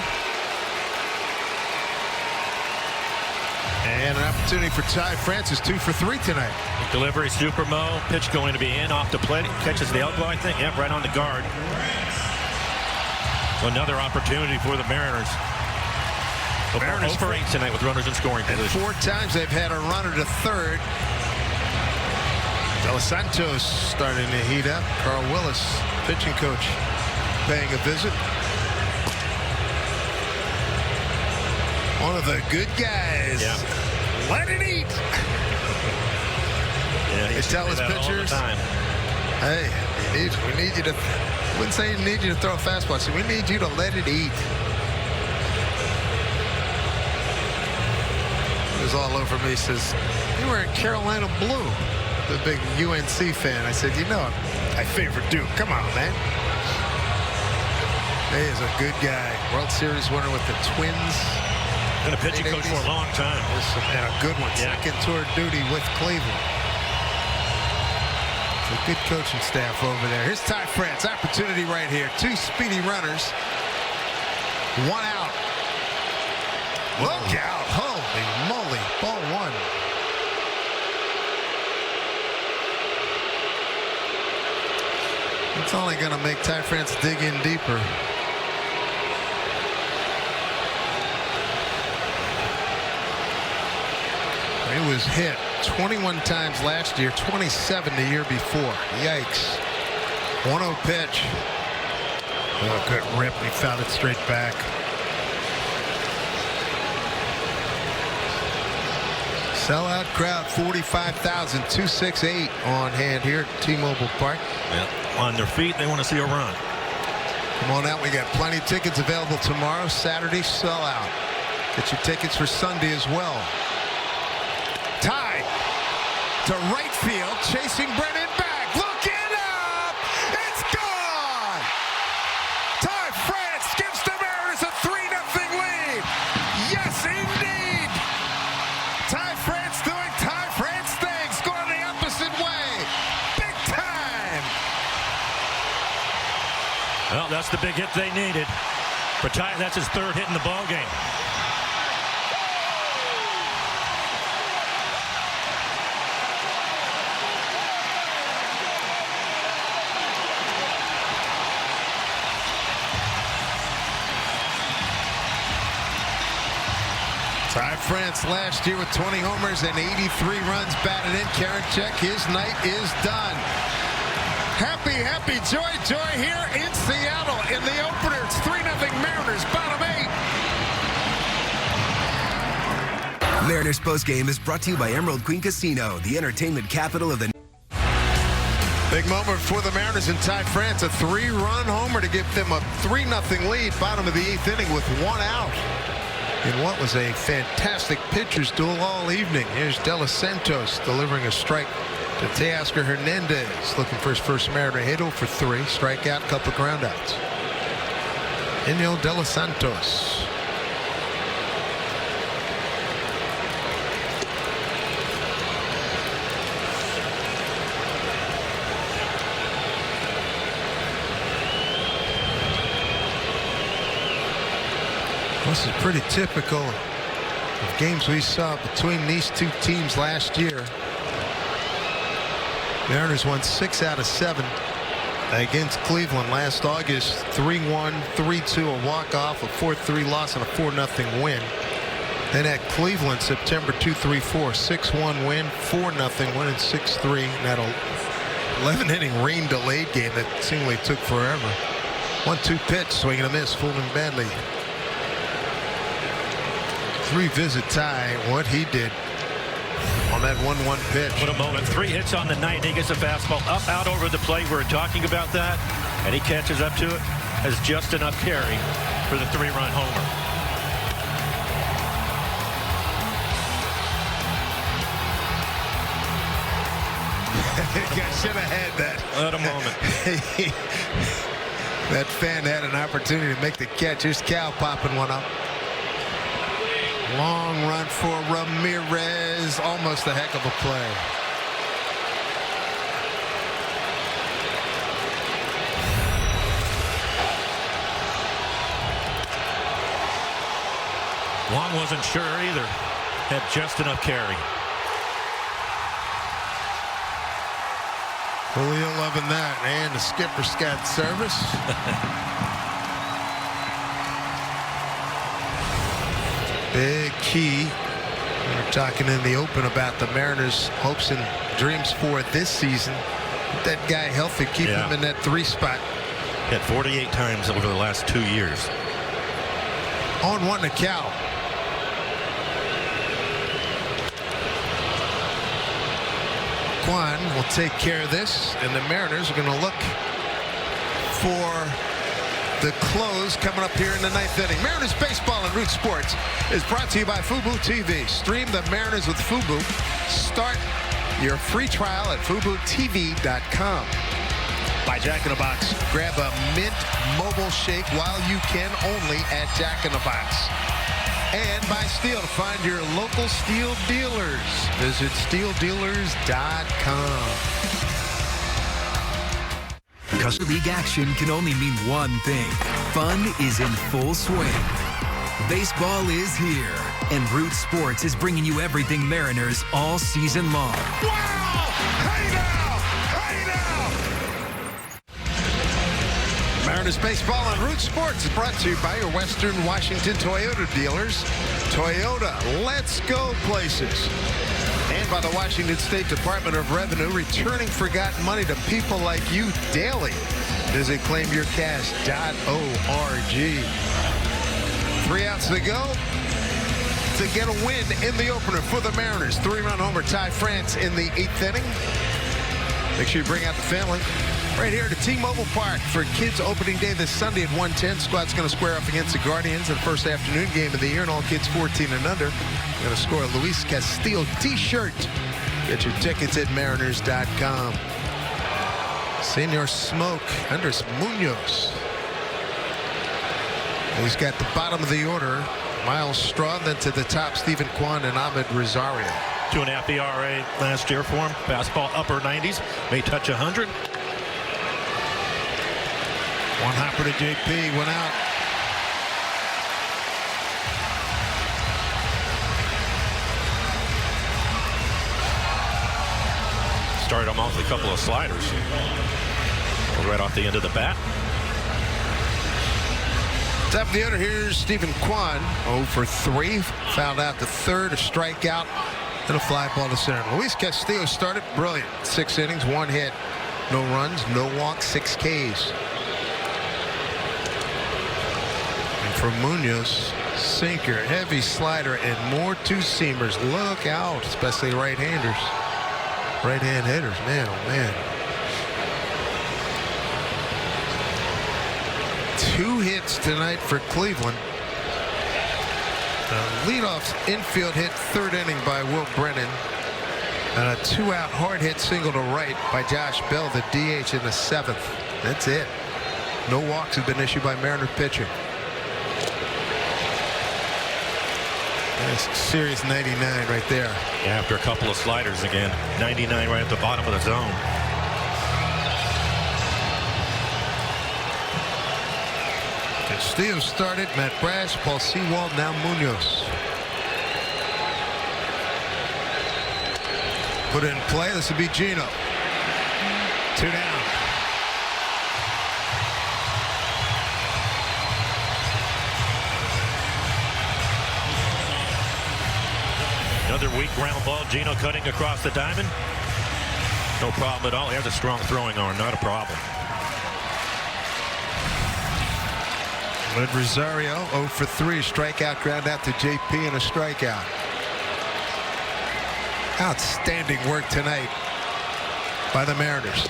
And an opportunity for Ty Francis, 2 for 3 tonight. Delivery, Super Mo. Pitch going to be in off the plate. Catches the elbow, I think. Yep, right on the guard. So another opportunity for the Mariners. Mariners 0 for 8 tonight with runners in scoring position. 4 times they've had a runner to third. Dos Santos starting to heat up. Carl Willis, pitching coach, paying a visit. One of the good guys. Yeah. Let it eat. Yeah, they tell his pitchers, hey, we need you to, I wouldn't say we need you to throw a fastball. So we need you to let it eat. He was all over me. He says, you were in Carolina blue. The big UNC fan. I said, you know, I favor Duke. Come on, man. He is a good guy. World Series winner with the Twins. Been a pitching coach for a long time. And a good one. Yeah. Second tour duty with Cleveland. It's a good coaching staff over there. Here's Ty France. Opportunity right here. 2 speedy runners. 1 out. Look out. Holy moly. Ball 1. It's only going to make Ty France dig in deeper. It was hit 21 times last year, 27 the year before. Yikes. 1-0 pitch. Oh, good rip. He fouled it straight back. Sellout crowd, 45,000, 268 on hand here at T-Mobile Park. Yeah. On their feet, they want to see a run. Come on out. We got plenty of tickets available tomorrow. Saturday, sellout. Get your tickets for Sunday as well. Ty to right field, chasing Brennan back, looking up, it's gone! Ty France gives the Mariners a 3-0 lead. Yes, indeed! Ty France doing Ty France things, going the opposite way. Big time! Well, that's the big hit they needed. For Ty, that's his 3rd hit in the ball game. Ty France last year with 20 homers and 83 runs batted in. Karinchak, his night is done. Happy, happy, joy, joy here in Seattle in the opener. It's 3-0 Mariners, bottom 8. Mariners postgame is brought to you by Emerald Queen Casino, the entertainment capital of the Big moment for the Mariners and Ty France. A 3-run homer to give them a 3-0 lead. Bottom of the 8th inning with 1 out. In what was a fantastic pitcher's duel all evening. Here's De Los Santos delivering a strike to Teoscar Hernandez. Looking for his first Mariner hit. 0 for 3. Strikeout, couple groundouts. Inyo De Los Santos. This is pretty typical of games we saw between these two teams last year. Mariners won 6 out of 7 against Cleveland last August. 3-1, 3-2, a walk-off, a 4-3 loss, and a 4-0 win. Then at Cleveland, September 2-3-4, 6-1 win, 4-0 win, and 6-3. And that 11-inning rain delayed game that seemingly took forever. 1-2 pitch, swing and a miss, fooled him badly. Revisit Ty, what he did on that 1-1 pitch. What a moment. 3 hits on the night. He gets a fastball up, out over the plate. We're talking about that. And he catches up to it as just enough carry for the 3-run homer. I should have had that. What a moment. That fan had an opportunity to make the catch. Here's Cal popping one up. Long run for Ramirez. Almost a heck of a play. Long wasn't sure either. Had just enough carry. Julio loving that. And the skipper's got service. Big key. We're talking in the open about the Mariners' hopes and dreams for this season. Get that guy healthy, keep him in that 3 spot. Hit 48 times over the last 2 years. 0-1 to Cal. Kwan will take care of this, and the Mariners are going to look for the close coming up here in the 9th inning. Mariners baseball and Root Sports is brought to you by Fubo TV. Stream the Mariners with Fubo. Start your free trial at FuboTV.com. By Jack in the Box. Grab a mint mobile shake while you can, only at Jack in the Box. And by Steel, to find your local Steel dealers. Visit SteelDealers.com. Custom League action can only mean one thing. Fun is in full swing. Baseball is here, and Root Sports is bringing you everything Mariners all season long. Wow! Hey now! Hey now! Mariners baseball on Root Sports is brought to you by your Western Washington Toyota dealers. Toyota, let's go places. And by the Washington State Department of Revenue, returning forgotten money to people like you daily. Visit claimyourcash.org. 3 outs to go to get a win in the opener for the Mariners. 3-run homer, Ty France in the 8th inning. Make sure you bring out the family. Right here at T-Mobile Park for kids opening day this Sunday at 1:10. Squad's going to square off against the Guardians in the first afternoon game of the year, and all kids 14 and under going to score a Luis Castillo t-shirt. Get your tickets at Mariners.com. Senor Smoke, Andres Munoz. He's got the bottom of the order. Miles Straw, then to the top, Stephen Kwan and Ahmed Rosario. 2.5 ERA last year for him. Fastball upper 90s, may touch 100. One hopper to JP, went out. Started him off with a couple of sliders. Right off the end of the bat. Top of the order, here's Stephen Kwan. 0 for 3. Fouled out the third, a strikeout, and a fly ball to center. Luis Castillo started brilliant. 6 innings, 1 hit. No runs, no walks, 6 Ks. And for Munoz, sinker, heavy slider, and more two-seamers. Look out, especially right-handers. Right-hand hitters, man, oh man. 2 hits tonight for Cleveland. A leadoff infield hit 3rd inning by Will Brennan. And a 2-out hard hit single to right by Josh Bell, the DH in the 7th. That's it. No walks have been issued by Mariners pitching. That's a serious 99 right there. After a couple of sliders again. 99 right at the bottom of the zone. Castillo started. Matt Brash, Paul Sewald, now Munoz. Put in play. This will be Gino. 2 down. Another weak ground ball. Gino cutting across the diamond. No problem at all. He has a strong throwing arm. Not a problem. Led Rosario 0 for 3. Strikeout, ground out to JP and a strikeout. Outstanding work tonight by the Mariners.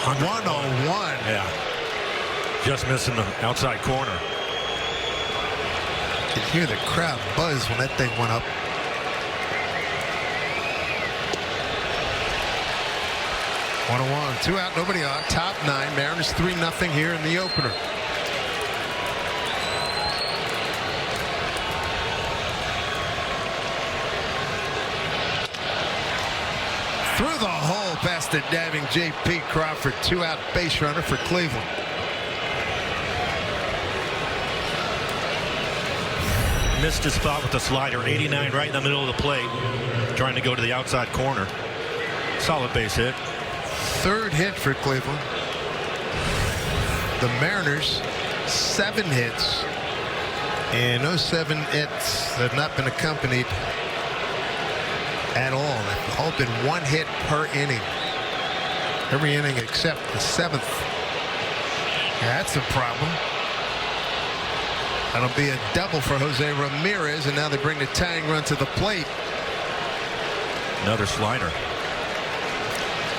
101. Yeah. Just missing the outside corner. You could hear the crowd buzz when that thing went up. One on one, 2 out, nobody on. Top 9. Mariners 3-0 here in the opener. Through the hole past the diving J.P. Crawford. 2-out base runner for Cleveland. Missed his spot with the slider. 89 right in the middle of the plate. Trying to go to the outside corner. Solid base hit. 3rd hit for Cleveland. The Mariners 7 hits. And those 7 hits have not been accompanied at all. They've all been 1 hit per inning. Every inning except the 7th. That's a problem. That'll be a double for Jose Ramirez, and now they bring the tying run to the plate. Another slider.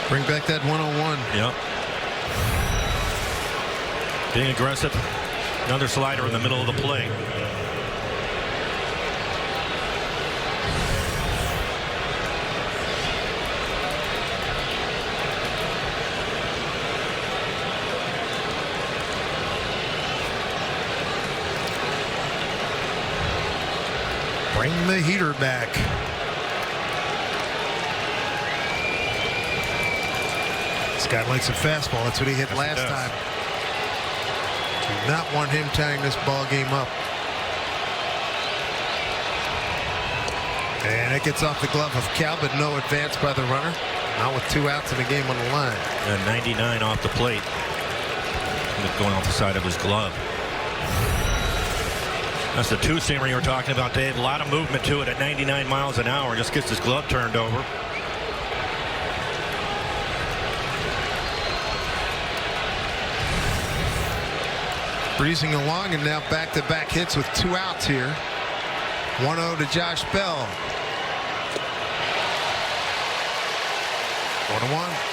Bring back that 101. Yep. Being aggressive. Another slider in the middle of the plate. Bring the heater back. This guy likes a fastball. That's what he hit last time. Do not want him tying this ball game up. And it gets off the glove of Cal, but no advance by the runner. Not with 2 outs in the game on the line. And 99 off the plate. Going off the side of his glove. That's the 2-seamer you were talking about, Dave. A lot of movement to it at 99 miles an hour. Just gets his glove turned over. Breezing along, and now back-to-back hits with 2 outs here. 1-0 to Josh Bell. 1-1.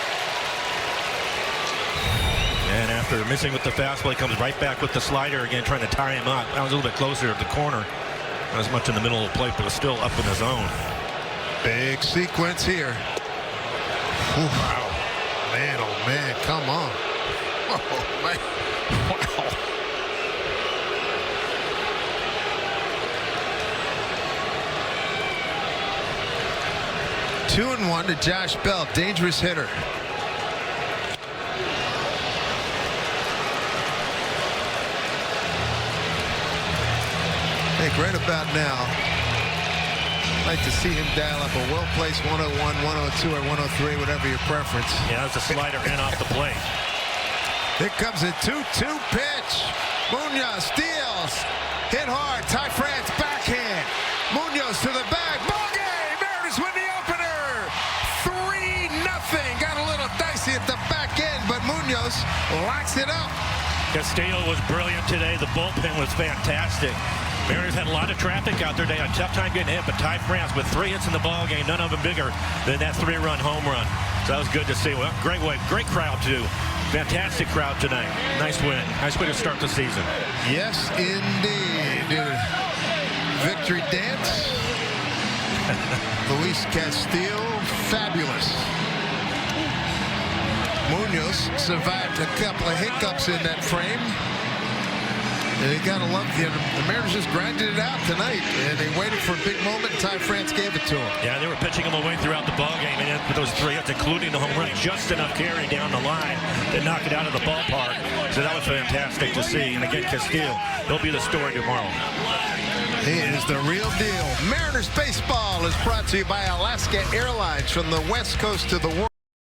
And after missing with the fastball, he comes right back with the slider again, trying to tie him up. That was a little bit closer to the corner. Not as much in the middle of the plate, but it's still up in the zone. Big sequence here. Ooh, wow. Man, oh man, come on. Oh, man. Wow. Two and 1 to Josh Bell, dangerous hitter. I think right about now, I'd like to see him dial up a well-placed 101, 102, or 103, whatever your preference. Yeah, that's a slider in off the plate. Here comes a 2-2 pitch. Munoz steals. Hit hard. Ty France backhand. Munoz to the bag. Ball game. Mariners win the opener. 3-0. Got a little dicey at the back end, but Munoz locks it up. Castillo was brilliant today. The bullpen was fantastic. Mariners had a lot of traffic out there. They had a tough time getting hit, but Ty France with 3 hits in the ball game, none of them bigger than that 3-run home run. So that was good to see. Well, great way, great crowd too. Fantastic crowd tonight. Nice win. Nice way to start the season. Yes, indeed. Victory dance. Luis Castillo, fabulous. Munoz survived a couple of hiccups in that frame. And you gotta love the Mariners just grinded it out tonight, and they waited for a big moment. Ty France gave it to them. Yeah, they were pitching them away throughout the ballgame, and with those 3 hits, including the home run, just enough carry down the line to knock it out of the ballpark. So that was fantastic to see. And again, Castillo, he'll be the story tomorrow. He is the real deal. Mariners baseball is brought to you by Alaska Airlines, from the West Coast to the world.